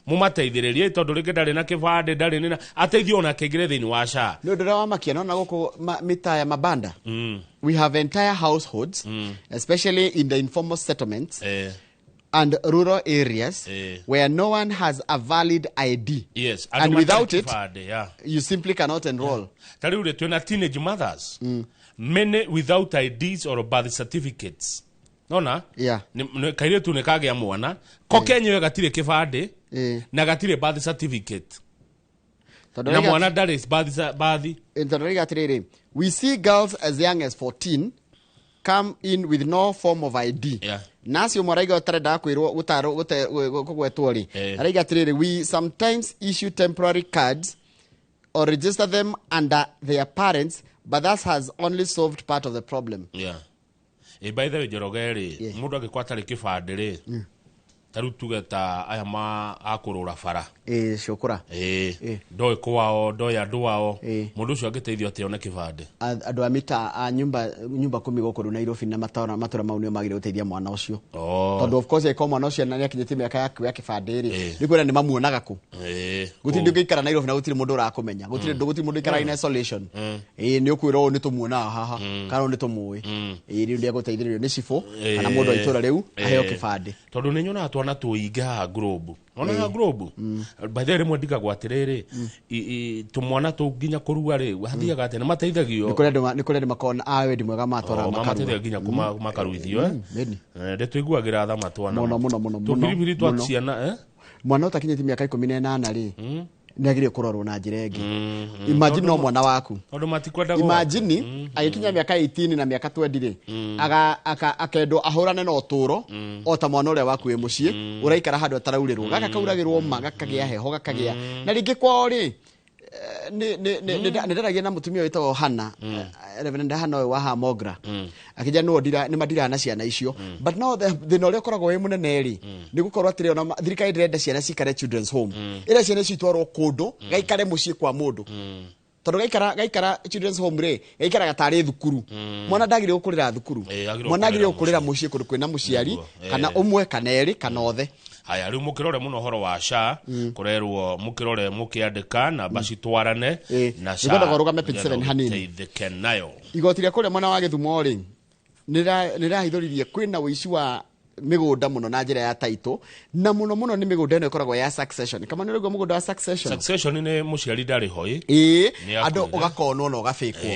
mumateithiririe tondu ringi ndari na kibande ndari nina ateithio na kingire thini wa SHA no ndira wa makia na guko mita ya mabanda we have entire households especially in the informal settlements and rural areas where no one has a valid ID. Yes, and without it, you simply cannot enroll. Tell you that teenage mothers, many without IDs or birth certificates. Nona? Yeah. Kaire tu nekage ya mwana, kokenye gatire kifade, na gatire birth certificate. Na mwana dare birth. We see girls as young as 14 come in with no form of ID. Yeah. Nasio moraiga otareda kwirwo gutaro kugwetwori. Araiga tiriri, we sometimes issue temporary cards or register them under their parents, but that has only solved part of the problem. Yeah. By the way, Jorogeri, mundu agikwata ri kibande ri. Taru tugeta aya ma akurura fara. Shukura. Doi kwao, doi anduao. Mundu ucio agiteithio ate ona kibande. Andu amita nyumba 10 gukuru Nairobi na matura mau nio magire guteithia mwana ucio. Tondu of course eko mwana ucio na ni akinyite miaka ya kibande ri. Nikwira ni mamuonaga ku. Gutiri ngikara Nairobi na gutiri mundu urakumenya. Gutiri mundu ikara in isolation. Ni ukwira ni tumuona haha. Kana ni tumuwi. Ri ndi aguteithiririo ni cifo kana mundu aitura riu aheo kibande. Tondu ni nyona twana tuiga globe. Ona globe. By the way ndika gwatiriri tumwana tunginya kuruga ri hathiaga tene mateithagio. Ni kuri makona awe ndi mwega matora makaruga. Mateithia ginya makaruithio de tuiguagira tha matwana. Muno. Tubiribiri twaciana mwana utakinyite miaka 18 ri. Nagire kurorwo na njira ingi. Imagine no mwana waku. Tondu matikwenda imagine agikinya miaka 18 na miaka 20 ri. Akendo ahurane na uturo ota mwana uria waku e mucii uraikara handu ataraurirwo gaka kauragirwo ma gakagia heho gakagia na ringi kwao ri ni ndaragia na mutumia witagwo Hana Reverend Hana wa Hamogra akija no ndira ni madira na ciana icio but no the no rekoragwo we munene ri ni gukorwo atire ona thirikari ndenda ciana cikare children's home ira ciana citwarwo kundu gaikare mucii kwa mundu tondu gaikara children's home ri gaikara gatari thukuru mwana ndagire gukurira thukuru mwana ndagire gukurira mucii kundu kwina muciari kana umwe kana eri kana othe. Haya riu mukirore muno horo wa SHA kurerwo mukirore mukiandika na bacitwarane na SHA ngoda gorugame page 7 hanini teithikenayo igoti ria kure mwana wa Githumo ri nirahithoririe kwina wici wa migunda muno na njira ya taito na muno ni migunda ino ikoragwo ya succession kama niregwo mugunda wa succession ni muciari ndari hoi ando ugakonwo na ugafekwo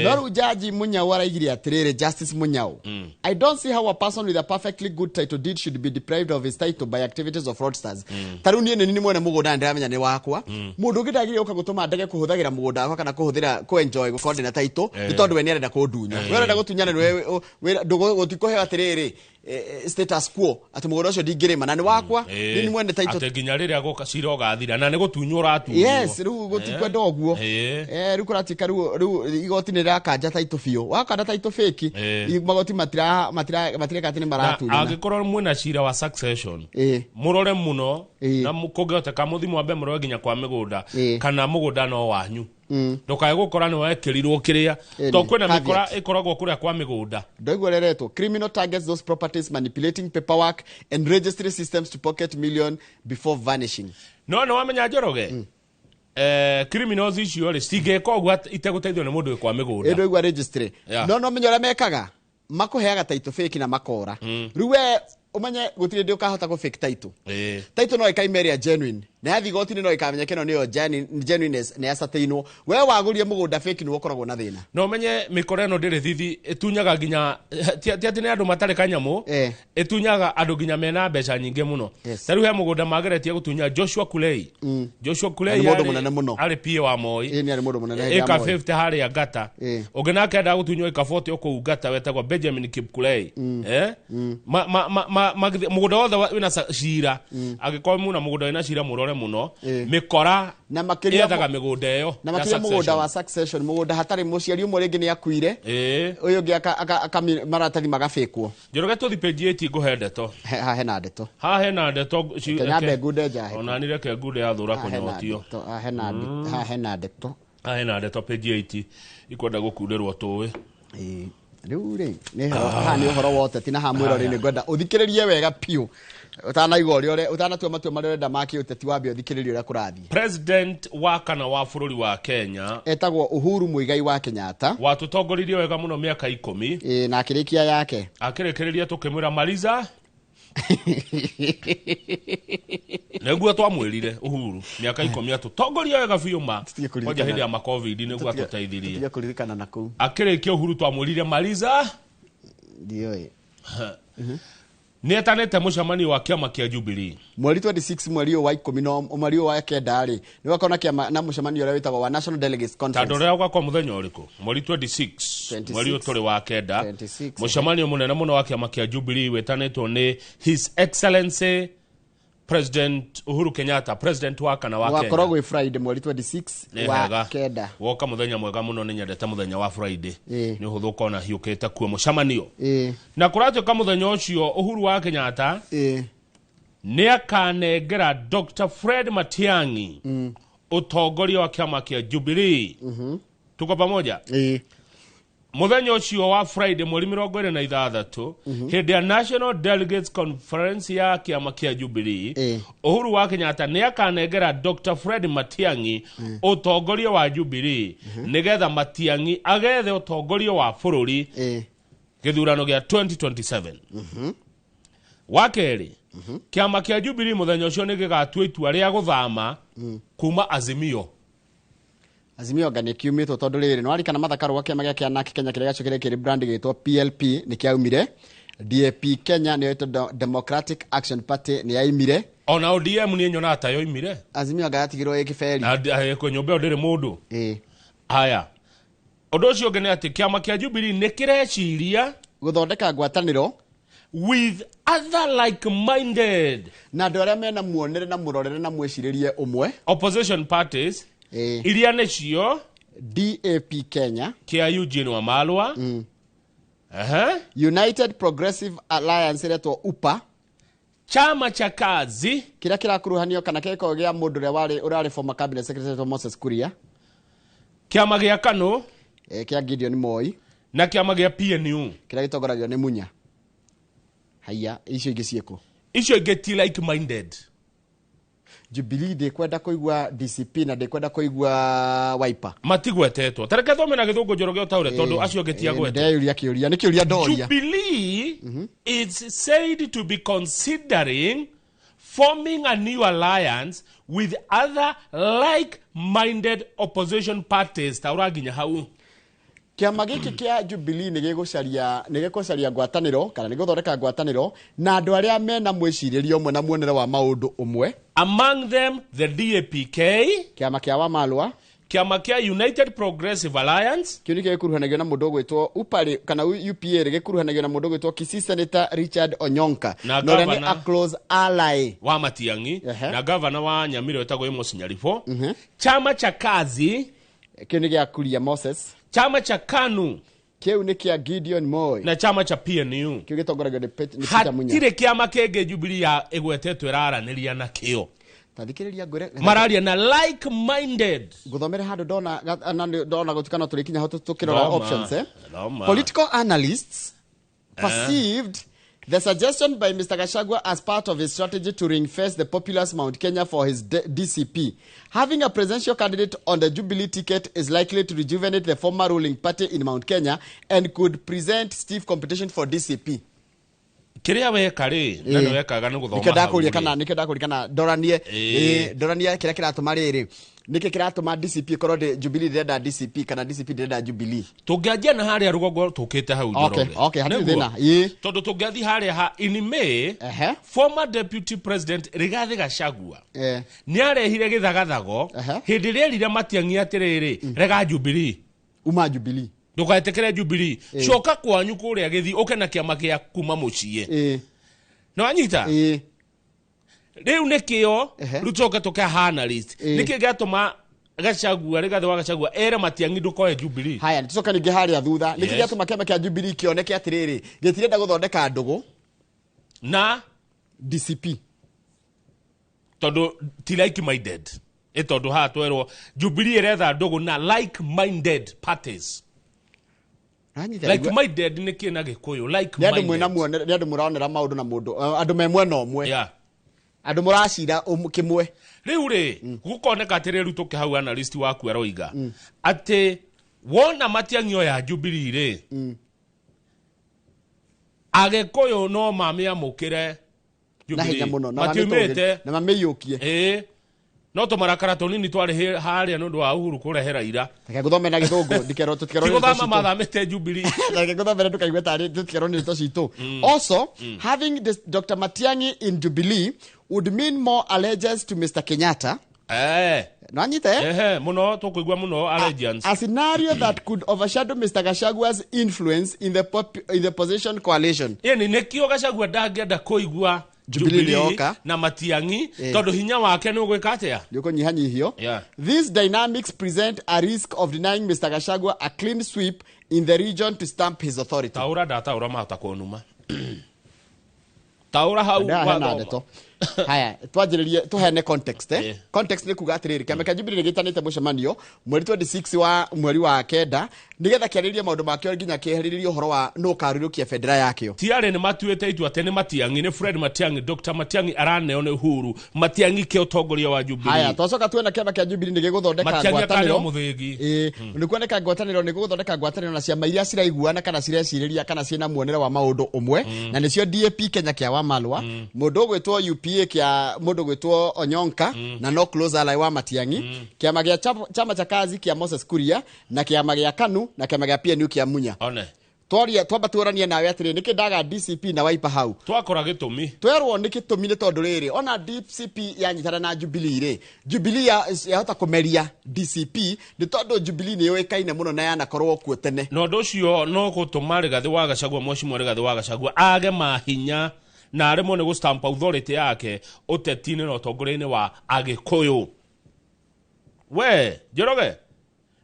no ru jaji Munyau araigire atirire Justice Munyau I don't see how a person with a perfectly good title deed should be deprived of his title by activities of fraudsters. Taru nie ni mwene mugunda ndiramenya ni wakwa mundu ngitagire uka gutuma ndege kuhuthagira mugunda wakwa kana kuhuthira ku enjoy gukordi na title ni tondu we ni arenda kundunya we arenda gutunyana we ndugo gutikohe atirire status quo ati mugunda ucio ndingirima na ni wakwa ni mwene title ati ginya riria goka cira ugathira na ni gutunywa uratunywo yes riu gutikwenda oguo riu kuratika riu igoti ni rakanja title fio wakanda title fake magoti matira katini maratunya agikorwo mwena cira wa succession murore muno na mukogota kamuthimo ambe murore ginya kwa migunda kana mugunda no wanyu ndokaye gukora ni wekirirwo kiria to kwena mikora ikoragwo kuria kwa migunda ndoigureretwo criminal targets those properties manipulating paperwork and registry systems to pocket million before vanishing. No wamenya Njoroge criminals icio ri stigeka ogwa iteguteithio ni mundu kwa migunda ndoigwa registry no menyora mekaga makuheaga title fake na makora riwe umenye gutire ndio kahota ku fake title title no ikaimeria genuine na yathi goti ni no ikamenya keno niyo genuineness na yasateino we wagurie mugunda fake ni wokoragwo na thina no menye mikoreno ndire thithi etunyaga ginya ti ni andu matare kanyamu etunyaga andu ginya mena mbeca nyinge muno taru he mugunda mageretie gutunya Joshua Kulei ari pia wa Moi ni ari mundu munene eka 50 hari ya gata ogena kenda gutunywa eka 40 oko ugata wetagwa Benjamin Kipkulei mugunda wothe wina cira agikorwo muna mugunda wina cira murore irore muno mikora na makiria yethaga migunda yo na makiria mugunda wa succession mugunda hatari muciari umwe ringi ni akuire uyu ngi aka maratathi magabikwo njoroge tuthi page 8 nguhendeto ha hena ndeto Kenya begude jahe ona nire ke ngude ya thura kunyotio ha hena ndeto page 8 ikwenda gukundirwo tuwe riu ri ni hani uhoro wote tina ha mwiro ri ni ngwenda uthikiririe wega piu utanaigwa uri utanatua matua mari renda maki uteti wambe uthikiririe ura kurathi president wa kana wa bururi wa Kenya etagwo Uhuru Muigai wa Kenyatta watutongoririe wega muno miaka 10 na akirikia yake akirekereria tukimwira maliza Neguo twamwirire Uhuru miaka 10 atutongoria wega fiuma koja hindi ya COVID neguo atuteithirie tutige kuririkana naku akirikia Uhuru twamwirire maliza ndio Nietanete mucemanio wa kiama kia Jubilee mweri 26 mweri wa 10 mweri wa kenda ri ni wakona kiama na mucemanio ule witagwo wa National Delegates Conference tandore kwa kwa muthenya uriku mweri 26 mweri utore wa kenda mucemanio munene muno wa kiama kia Jubilee wetanetwo ni His Excellency President Uhuru Kenyatta president wa kana wa Kenya wakoragwo Friday mweri 26 wa kenda woka muthenya mwega muno ni nyendete muthenya wa Friday ni uhuthuka ona hiukite kuo mucemanio na kuratio ka muthenya ucio Uhuru wa Kenyatta ni akanengera Dr. Fred Matiang'i utongoria wa kiama kia Jubilee tuko pamoja muthenya ucio wa Friday mweri 26 hindi ya National Delegates Conference ya kiama kia Jubilee Uhuru wa Kenyatta ni akanengera Dr. Fred Matiang'i utongoria wa Jubilee nigetha Matiang'i agethe utongoria wa bururi githurano gia 2027 wakeri kiama kia Jubilee muthenya ucio ni gigatua itua ria guthama kuma Azimio gani kiumito tondu riri no arikana mathakaro wa kiama gia Naki Kenya kiria gacokere kiri brand gitwa PLP ni kiaumire DAP Kenya ni Democratic Action Party ni yaimire ona ODM ni nyona ata yo imire Azimio gatigirwo ikiferi na ko nyombe ndire mundu haya undu ucio ngene ati kiama kia Jubilee ni kireciria guthondeka ngwataniro with other like-minded na andu aria mena muonere na murorere na mweciririe umwe opposition parties iria necio DAP Kenya kia Eugene Wamalwa United Progressive Alliance retwo UPA chama cha kazi kiria kirakuruhanio kana keko gia mundu ria urari former cabinet secretary Moses Kuria kiama gia KANU kia Gideon Moi na kiama gia PNU kiria gitongoragio ni Munya haya icio ingi cieko icio ingi like minded Jubilee de kwenda kuigwa DCP na de kwenda kuigwa Wiper matigwetetwo tareke thome na githungu njoroge utaure tondu acio ngetia gwete ndeyuria kiuria ni kiuria ndoria Jubilee is said to be considering forming a new alliance with other like-minded opposition parties tauraginya hau kiama giki kia Jubilee ni gigucaria ngwataniro kana ni guthondeka ngwataniro na andu aria mena mwiciririo umwe na muonere wa maundu umwe among them the DAPK kiama kia Wamalwa kiama kia United Progressive Alliance kiuni gikuruhanagio na mundu gwitwo UPA kana UPA gikuruhanagio na mundu gwitwo Kisii Senator Richard Onyonka no ni a close ally wa Matiang'i na governor wa Nyamira wetagwo Amos Nyaribo chama cha kazi kiuni gia Kuria Moses chama cha KANU kiu ni kia Gideon Moi na chama cha PNU kiu gitongoragio ni Peter Munya hatire kiama kenge Jubilee ya igwetetwo iraraniria na kio tathikiriria ngore mararia na like minded guthomera handu ndona gutikana turikinya ho tukirora options political analysts perceived the suggestion by Mr. Gachagua as part of his strategy to ring-fence the populous Mount Kenya for his DCP. Having a presidential candidate on the Jubilee ticket is likely to rejuvenate the former ruling party in Mount Kenya and could present stiff competition for DCP. Kiria weka ri nano wekaga ni guthoma nikenda kuria doranie kiria kiratuma riri niki kiratuma DCP korwo Jubilee direnda DCP kana DCP direnda Jubilee tungianjia na haria rugongo tukite hau njoroge okay hadi thina tondu tungiathi haria ha in May former deputy president Rigathi Gachagua ni arehire githagathago hindi rerire Matiang'i atiriri rega Jubilee uma Jubilee ndugaetekere Jubilee coka kwanyu kuria githi uke na kiama gia kuma mucie no anyita riu nikio rucoke tukahana list niki gatuma Gachagua rigathe wa Gachagua ere Matiang'i ndukoe Jubilee. Haya nitucoka ningi haria thutha niki gatuma kiama kia Jubilee kioneke atiriri gitirenda guthondeka ndugu na DCP tondu ti like minded tondu ha twerwo Jubilee eretha ndugu na like minded parties. Like minded ni kina gikuyu like minded. Nyandu mwena muone nyandu muraonera maundu na mundu andu me mwena omwe. Yeah. Andu muracira kimwe. Riu ri gukoneka atiriru tuke hau analyst waku aroiga ati wona Matiang'i ya Jubilee ri agikuyu no mamia mukire Jubilee matumete na mameyukie no to marakara tonini twari haria nundu wa Uhuru kurehera ira reke guthome na githungu ndikero tutikero ni to mathamete Jubilee reke guthome ndukaigwe tari tutikero ni to citu. Also having Dr. Matiang'i in Jubilee would mean more allegiance to Mr. Kenyatta. Muno tukuigwa muno allegiance. A scenario that could overshadow Mr. Gashagua's influence in the position coalition. Ni nekio Gachagua ndangenda kuigwa Jubilee na Matiang'i tondu hinya wake ni ugwika atia yuko nyihanyihio. These dynamics present a risk of denying Mr. Gachagua a clean sweep in the region to stamp his authority. Taura mahota kunuma taura hau wa haya twajiririe tuhene context context ni kuga atiriri kiama kia Jubilee gitanite mucemanio mweri 26 wa mweri wa kenda nigetha kiaririe maundu makio nginya kiheririo horo wa no karurukia federa yakio tiare ni matuete itua tene Matiang'i ni Fred Matiang'i Dr. Matiang'i araneo ne Uhuru Matiang'i ke utongoria wa Jubilee. Haya twacoka tuena kiama kia Jubilee ni giguthondeka ngwataniro muthingi ni kuoneka ngwataniro ni giguthondeka ngwataniro na ciama iria ciraiguana kana cireciriria kana ciina muonera wa maundu umwe na nicio DAP Kenya kia Wamalwa mundu gwitwo UPA kia mundu gwitwo Onyonka na no close ally wa Matiang'i kiama gia chama cha kazi kia Moses Kuria na kiama gia KANU na kiama gia PNU kia Munya twaria twamba tuoranie nawe atiri niki ndaga DCP na Wiper hau twakora gitumi twerwo niki tumi ni tondu riri ona DCP yanyitana na Jubilee ri Jubilee yahota kumeria DCP ni tondu Jubilee ni yoikaine muno na yana korwo kuo tene no nducio no gutuma Rigathi wa Gachagua mweshimwe Rigathi wa Gachagua age mahinya na arimo ne go stamp authority yake utetini na utongoreni wa Agikuyu we Njoroge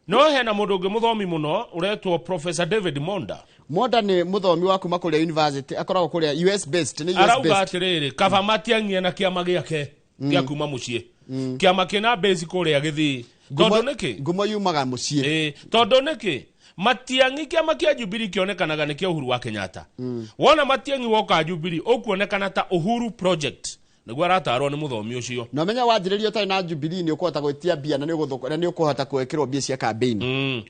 no hena mundu ungi muthomi muno uretwo Professor David Monda ni muthomi wa kuma kuria university akoragwo kuria US based ni US based arauga atiriri kava Matiang'i na kiama giake gia kuma mucie kiama kina base kuria Githii tondu niki ngumo yumaga mucie tondu niki Matiang'i kiama kia Jubilee kionekanaga ni kia Uhuru wa Kenyatta wona Matiang'i woka Jubilee ukuonekana ta Uhuru project niguo aratarwo ni muthomi ucio no menya wanjiririo tai na Jubilee ni ukuhota gwitia bia na ni ukuhota kuwekirwo bia cia campaign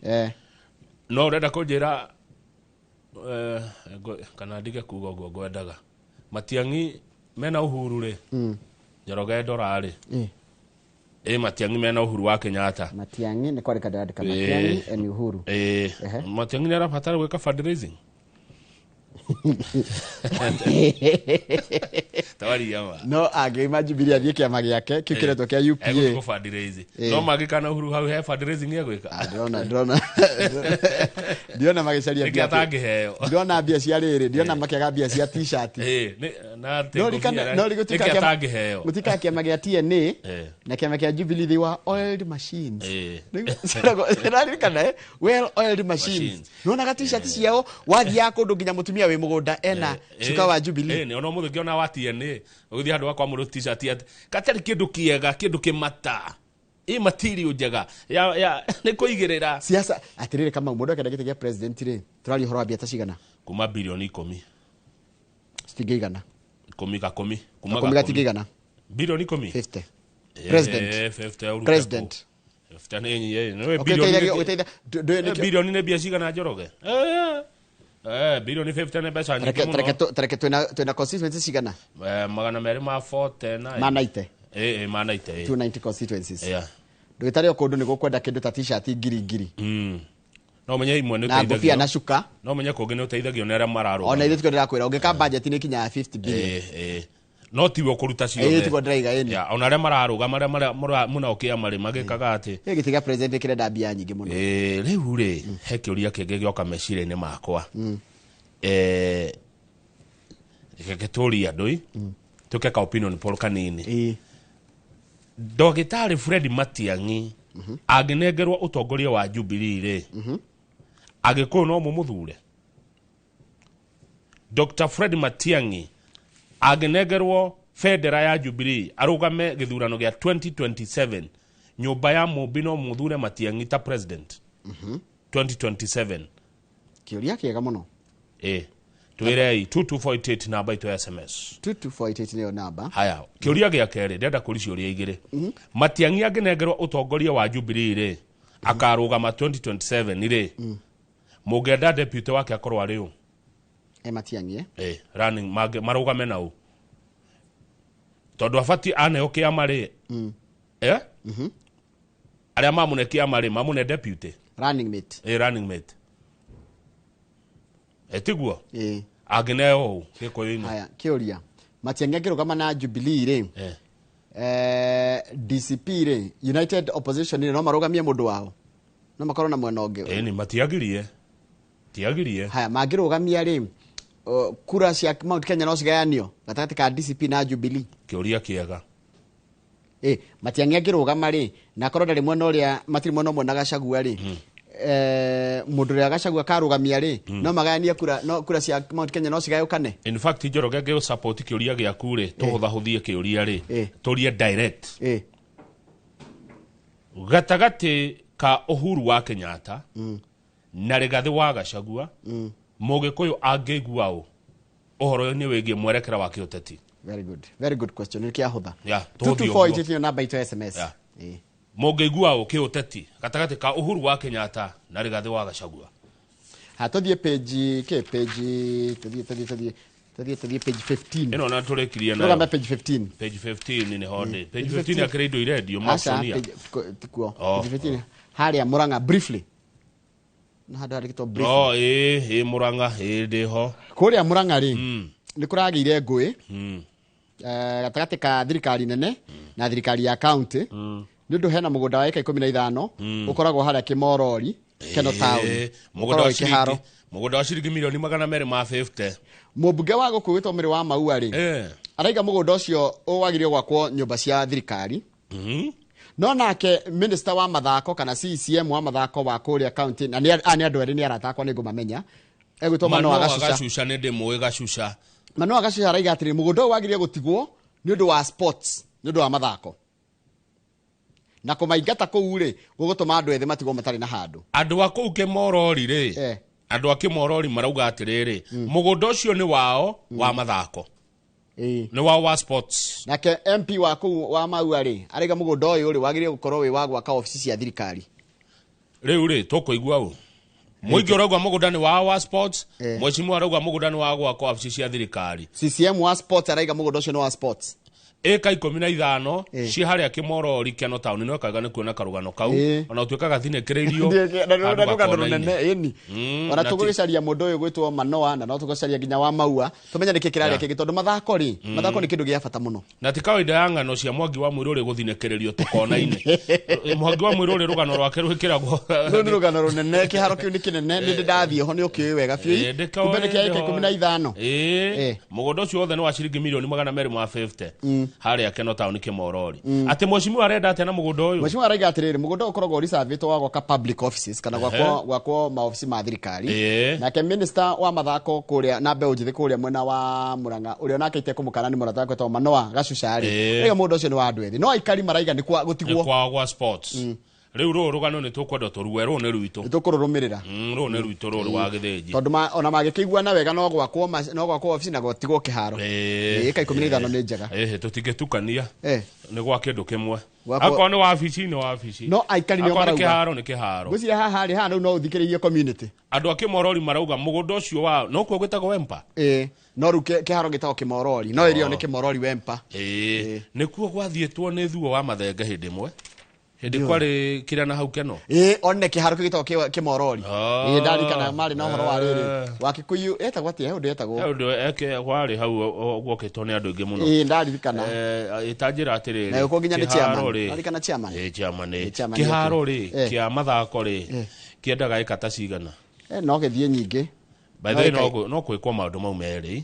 no urenda kunjira kana ndige kuga uguo ngwendaga Matiang'i mena Uhuru ri Njoroge ndorari Matiang'i mena Uhuru wa Kenyatta Matiang'i ni kwari kadadika Matiang'i ni Uhuru Matiang'i ni arabatara gwika fundraising tawari yama no agema Jubilee athie kiama giake kikiretwo kia UPA ego fundraising no magikana Uhuru hau he fundraising yegwika ndiona magicaria bia atangiheo ndiona bia cia riri ndiona makiaga bia cia t-shirt na no gutika kiama gia TNA na kiama kia Jubilee they were oiled machines well oiled machines nona ga t-shirt ciao wathia kundu nginya mutumia we mugunda ena cuka wa Jubilee ni ona muthe ngiona wa TNA uguthi handu wa kwa muru t-shirt ati katari kindu kiega kindu kimata material njega ya ni kuigirira siasa atirire kama mundu akenda gite gia president ri turali horo abia tacigana kuma bilioni 10 stigigana 10 kuma gatigigana bilioni 10 50 president bilioni ne bia cigana Njoroge bilioni 50 ne besa nyingi muno tareke twina constituencies cigana magana meri ma 40 na manaite manaite 290 constituencies ndugitario kundu ni gukwenda kindu ta t-shirt ngiri no menye imwe ne teithagio na shuka no menye kungi ne teithagio na ara mararo ona ithu twendera kwira ungika budget ni kinya 50 billion no tiwo kuruta ciothe tiwo ndaiga eni ona ara mararuga maria muna okia mari magikaga ati gitiga president kirenda bia nyingi muno riu ri he kiuria kingi gioka mecire-ini makwa geke turi andui tukeka opinion poll kanini Dogitari Fred Matiang'i aginengerwo utongoria wa Jubilee ri agikuo no mumuthure Dr. Fred Matiang'i aginengerwo federa ya Jubilee arugame githurano gya 2027 nyumba ya mubino muthure Matiang'i ta president 2027 kiuria kiega muno twirei 2248 namba ito SMS 2248 niyo namba haya kiuria gya kere ndenda kuri ciuria igire Matiang'i aginengerwo utongoria wa Jubilee ri akarugama 2027 ri mugenda deputy wake akorwo ari u Matiang'i running marugame nau tondu afati aneo kiama ri aria mamune kiama ri mamune deputy running mate running mate etiguo agineo gikoyini haya kiuria Matiang'i akirugama na Jubilee ri DCP ri United Opposition ri no marugamie mundu wao no makorwo na mwena ungi ni matiagirie haya magirugamia ri kura cia Mount Kenya no cigayanio gatagati ka DCP na Jubilee kiuria kiega Matiang'i akirugama ri na korwo ndari mwena uria matiri mwena umwe na Gachagua ri mundu ria Gachagua karugamia ri no magayanie kura cia Mount Kenya no cigayukane in fact Njoroge ge support kiuria gya kure tuhuthahuthie kiuria ri turie direct gatagati ka Uhuru wa Kenyatta na Rigathi wa Gachagua Mugikuyu angigua u uhoro ni wigie mwerekera wa kiuteti very good question nikia hutha 2248 namba ito SMS mugigua u kiuteti gatagati ka Uhuru wa Kenyatta na Rigathi wa Gachagua tuthie page tuthie page 15 ino na turekiria na tugambe page 15 ni honde page 15 akirido iredio masonia tikuo page 15 haria Murang'a briefly na hada rikito briefly Murang'a ndiho kuria Murang'a ri ni kuragire ngui gatagati ka thirikari nene na thirikari ya county ni ndu hena mugunda wa eka 15 ukoragwo haria Kimorori Keno Town mugunda wa ciringi milioni 250 mubunge wa gukuwitwo Miri wa Maua ri araiga mugunda ucio wagirio gwakwo nyumba cia thirikari no nake minister wa mathako kana CCM wa mathako wa kuria county na ni andu eri ni aratakwa ni ngumamenya egwitwo Manoa Gacusha ni ndimwe Gacusha Manoa Gacusha araiga atiri mugunda wagirio gutigwo ni undu wa sports ni undu wa mathako na kumaingata kuu ri gugutuma andu ethi matigwo matari na handu andu aku Kimorori ri andu a Kimorori marauga atiriri mugunda ucio ni wao wa mathako ni wa sports nake MP wa kuu wa Maua ri araiga mugunda uyu ri wagirio gukorwo wi wa gwaka ofisi cia thirikari riu ri tukuigua u muingi uragwa mugunda ni wa sports mwecimu arauga mugunda ni wa gwaka ofisi cia thirikari CCM wa sports araiga mugunda ucio ni wa sports eka 15 ci haria Kimorori Keno Town no kaga ni kuona karugano kau ona utuikaga thinekereirio na rugano nene eni ona tugugicaria mundu uyu gwitwo Manoa na no tugucaria ginya wa Maua tumenya niki kiraria kingi tondu mathako ri mathako ni kindu gia bata muno na ti kawaida ya ngano cia Mwangi wa Mwiruri guthinekererio tukona-ini Mwangi wa Mwiruri rugano rwake rwikiragwo ni rugano runene kiharo kiu ni kinene ni ndathie ho ni ukiwi wega fiu kumbe ni kia 15 mugunda ucio wothe ni wa ciringi milioni 250 haria Keno Town Kimorori ati mwecimu arenda ate na mugunda uyu mwecimu araiga atiriri mugunda ukoragwo reserved wa gwaka public offices kana gwakwo maofisi ma thirikari nake minister wa mathako kuria na mbeũ njithi kuria mwena wa Murang'a uria nake ite kumukana ni murata gwetwo Manoa Gacusha ri ega mundu ucio ni wa andu ethi no aikari maraiga ni kwa gutigwo kwa sports riu rugano ni tukwenda turuwe ru ni rwito tukururumirira ru ni rwito ru rwa githiji tondu ona magikigua na wega no gwakwo ofisi na gutigwo kiharo eka 15 ni njega tutigetukania ni gwa kindu kimwe akwa ni wabici no aikari ni marauga kiharo ni kiharo gucira haha ri hana no uthikiririe community andu a Kimorori marauga mugunda ucio wa no kwa gwetagwo Wempa no ru kiharo gitagwo Kimorori no irio ni Kimorori Wempa ni kuo gwathietwo ni thuo wa mathenge hindi mwe hindi kwari kira na hau Keno onne kiharo gitagwo Kimorori ndari kana mari na horo wa riri wa Kikuyu etagwo atia hundu etagwo eke kwari hau gwoketwo ni andu ingi muno ndari kana itanjira atiriri na uko ginya ni chairman ndari kana chairman kiharo ri kia mathako ri kiendaga ikata cigana no githie nyingi by the way no kwikwo maundu mau meri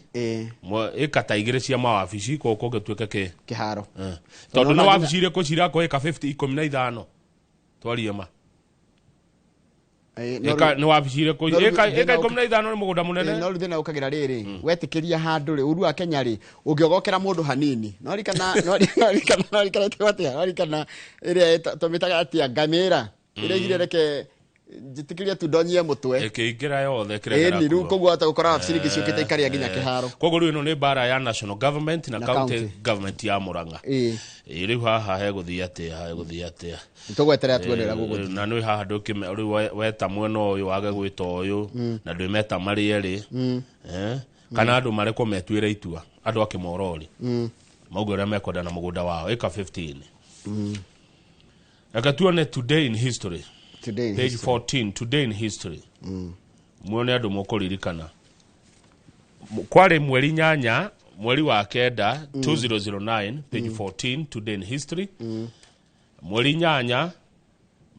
ikata igire cia mawabici koko getuike kiharo tondu no wabici ire ko cirako ika 50 15 twarie ma ni wabici ire ko ika 15 ni mugunda munene no ruthi na ukagira riri wetikiria handu ri uru wa Kenya ri ungiogokera mundu hanini no rikana ire tomitaga atia ngamira ire gire reke jitikiria tudonyie mutwe ikiingira yothe kirega ni ru koguo ata gukora wabici ngi ciukite ikaria ginya kiharo koguo ru ino ni bara ya national government na county government ya Murang'a riu haha heguthia atia tugweterera tuonera guguthia na ni haha nduki riu weta mwena uyu wage gwita uyu na ndwimeta mari eri kana andu mareko metuire itua andu akimorori maugo ria mekwenda na mugunda wao ika 15 akatuone today in history page 14 today in history muone andu mokuririkana kwari mweri nyanya mweri wa kenda 2009 page 14 today in history mweri nyanya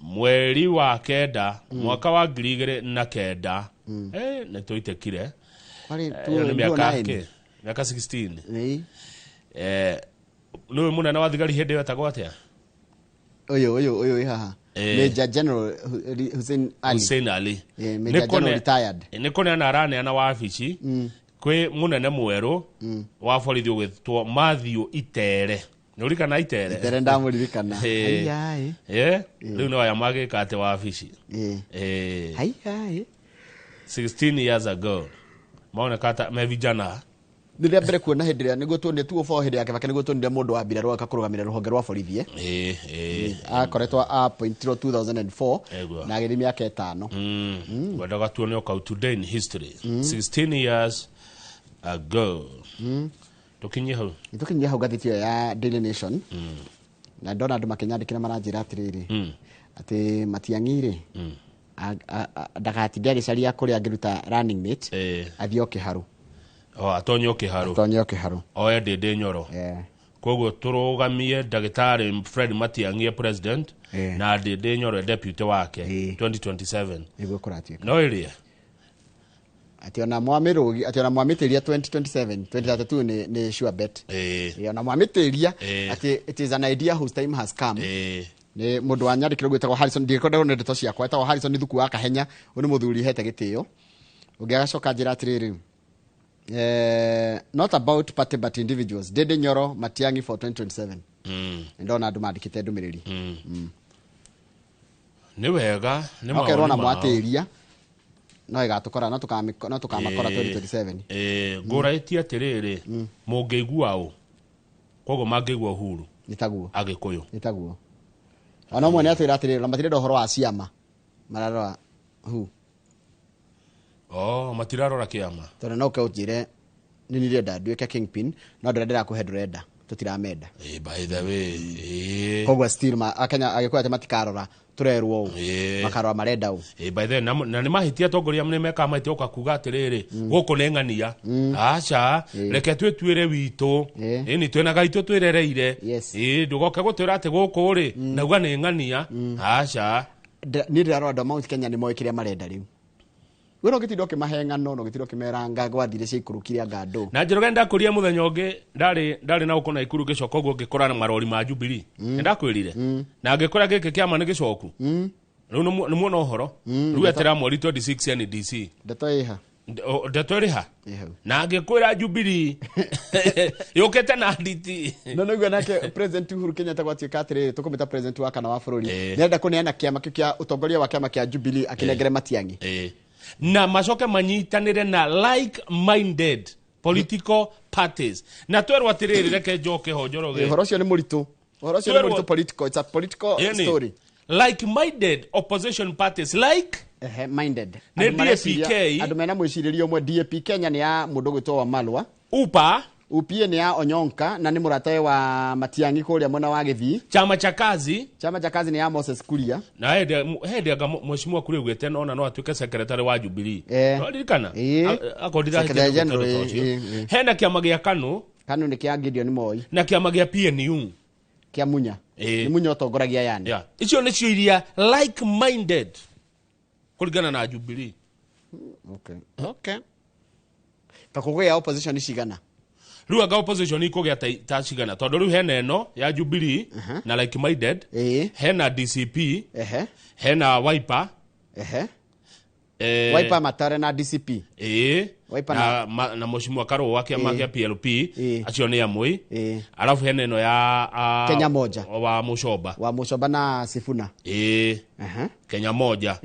mweri wa kenda mwaka wa 2009 ne toitekire ni miaka 16 no munene wa thigari hindi wetagwo atia uyu haha Major General Hussein Ali Major General retired nikone na rane na wabici kwi munene mweru wa borithi ugwitwo Matthew Itere nurikana Itere ndamuririkana ai riu no ya magika ate wabici ai 16 years ago maona kata me vijana ndiria mbere kuona hindiria niguo tuone tu fo hindi yake bakene niguo tuonire mundu wa mbira roka kurugamira ruhonge rwa borithi akoretwa appointed 2004 na agiri miaka 5 wadaga tuone okau today in history 16 years ago tukinye hau gathitio ya Daily Nation na ndona andu makinyandikira maranjira atiriri ati Matiang'i ndagatinda gicaria kuria angiruta running mate athio kiharu atonyo kiharu oya Ndindi Nyoro koguo turugamie ndagitari Fred Matiang'i president na Ndindi Nyoro deputy wake 2027 niguo kuratuika no iria ati ona mwamirugi ati ona mwamitiria 2027 2032 ni sure bet ona mwamitiria ati it is an idea whose time has come ni mundu wa nyandikiro gwitagwo Harrison ndikonda ne ndeto ciakwa etagwo Harrison thukuru wa Kahenya uni muthuri hete gitio ungiagacoka njira atiriri not about party but individuals Ndindi Nyoro Matiang'i for 2027 ndona andu mandikite ndumiriri ni wega ni maona na mwatiria no igatukora no tukamakora 2027 nguraitia atiriri mungeigua u kogo mangeigua huru nitaguo agikuyu nitaguo ana mwe ni atira atiriri matire dohoro wa ciama mararora hu matirarora kiama tona no kaujire nini renda nduike kingpin no ndira kuhe ndurenda tutiramenda by the way kogwa still akanya agikuya tematikarora turerwo u makarora marenda u by the na ni mahitia tongoria mne meka mahitia ukakuga atiriri guku nengania acha reke twetwire witu ni twena gaitu twirereire ndugoke gutwira ati guku ri nauga nengania acha ni ndirarora ndo Mount Kenya ni moikiria marenda riu wero gitindo kimahengano no gitindo kimeranga gwathire cikuru kiria ngando na njiroga ndakuria muthenya ungi ndari na ukona ikuru gicoka uguo ngikora na marori ma Jubilee ndakwirire na ngikora giki kiama ni gicoku riu ni muona uhoro riu etera mweri 26 ni DC ndeto iriha na ngikwira Jubilee yukete na nditi no no nake President Uhuru Kenyatta gwatuika atiri tukumita president wa kana wa bururi nenda kuneana kiama kia utongoria wa kiama kia Jubilee akinegere Matiang'i na macoke manyitanire na like-minded political parties na twerwa atiriri reke njoke ho njoroge uhoro cio ni muritu political it's a political story like-minded opposition parties like minded ne DAP-K andu mena mwiciririo mwe DAP Kenya ni ya mundu gwitwo wa Malwa UPA ni ya Onyonka na ni muratawe wa Matiang'i kuria mwena wa Githii chama cha kazi ni ya Moses Kuria na hende aga mheshimiwa Kuria gwete nona no atuike secretary wa Jubilee no dirikana akodira henda kiama gia KANU ni kia Gideon Moi na kiama gia PNU kia Munya ni Munya utongoragia yani icio ni cio iria like minded kuringana na Jubilee okay kakugwe ya opposition cigana riu anga opposition ikugea ta cigana tondu riu hena eno ya Jubilee na like minded hena DCP hena Wiper Wiper matare na DCP Wiper na Mheshimiwa Karo wake amagia PLP acio ni amwe alafu hena eno ya Kenya moja wa Mushoba na Sifuna Kenya moja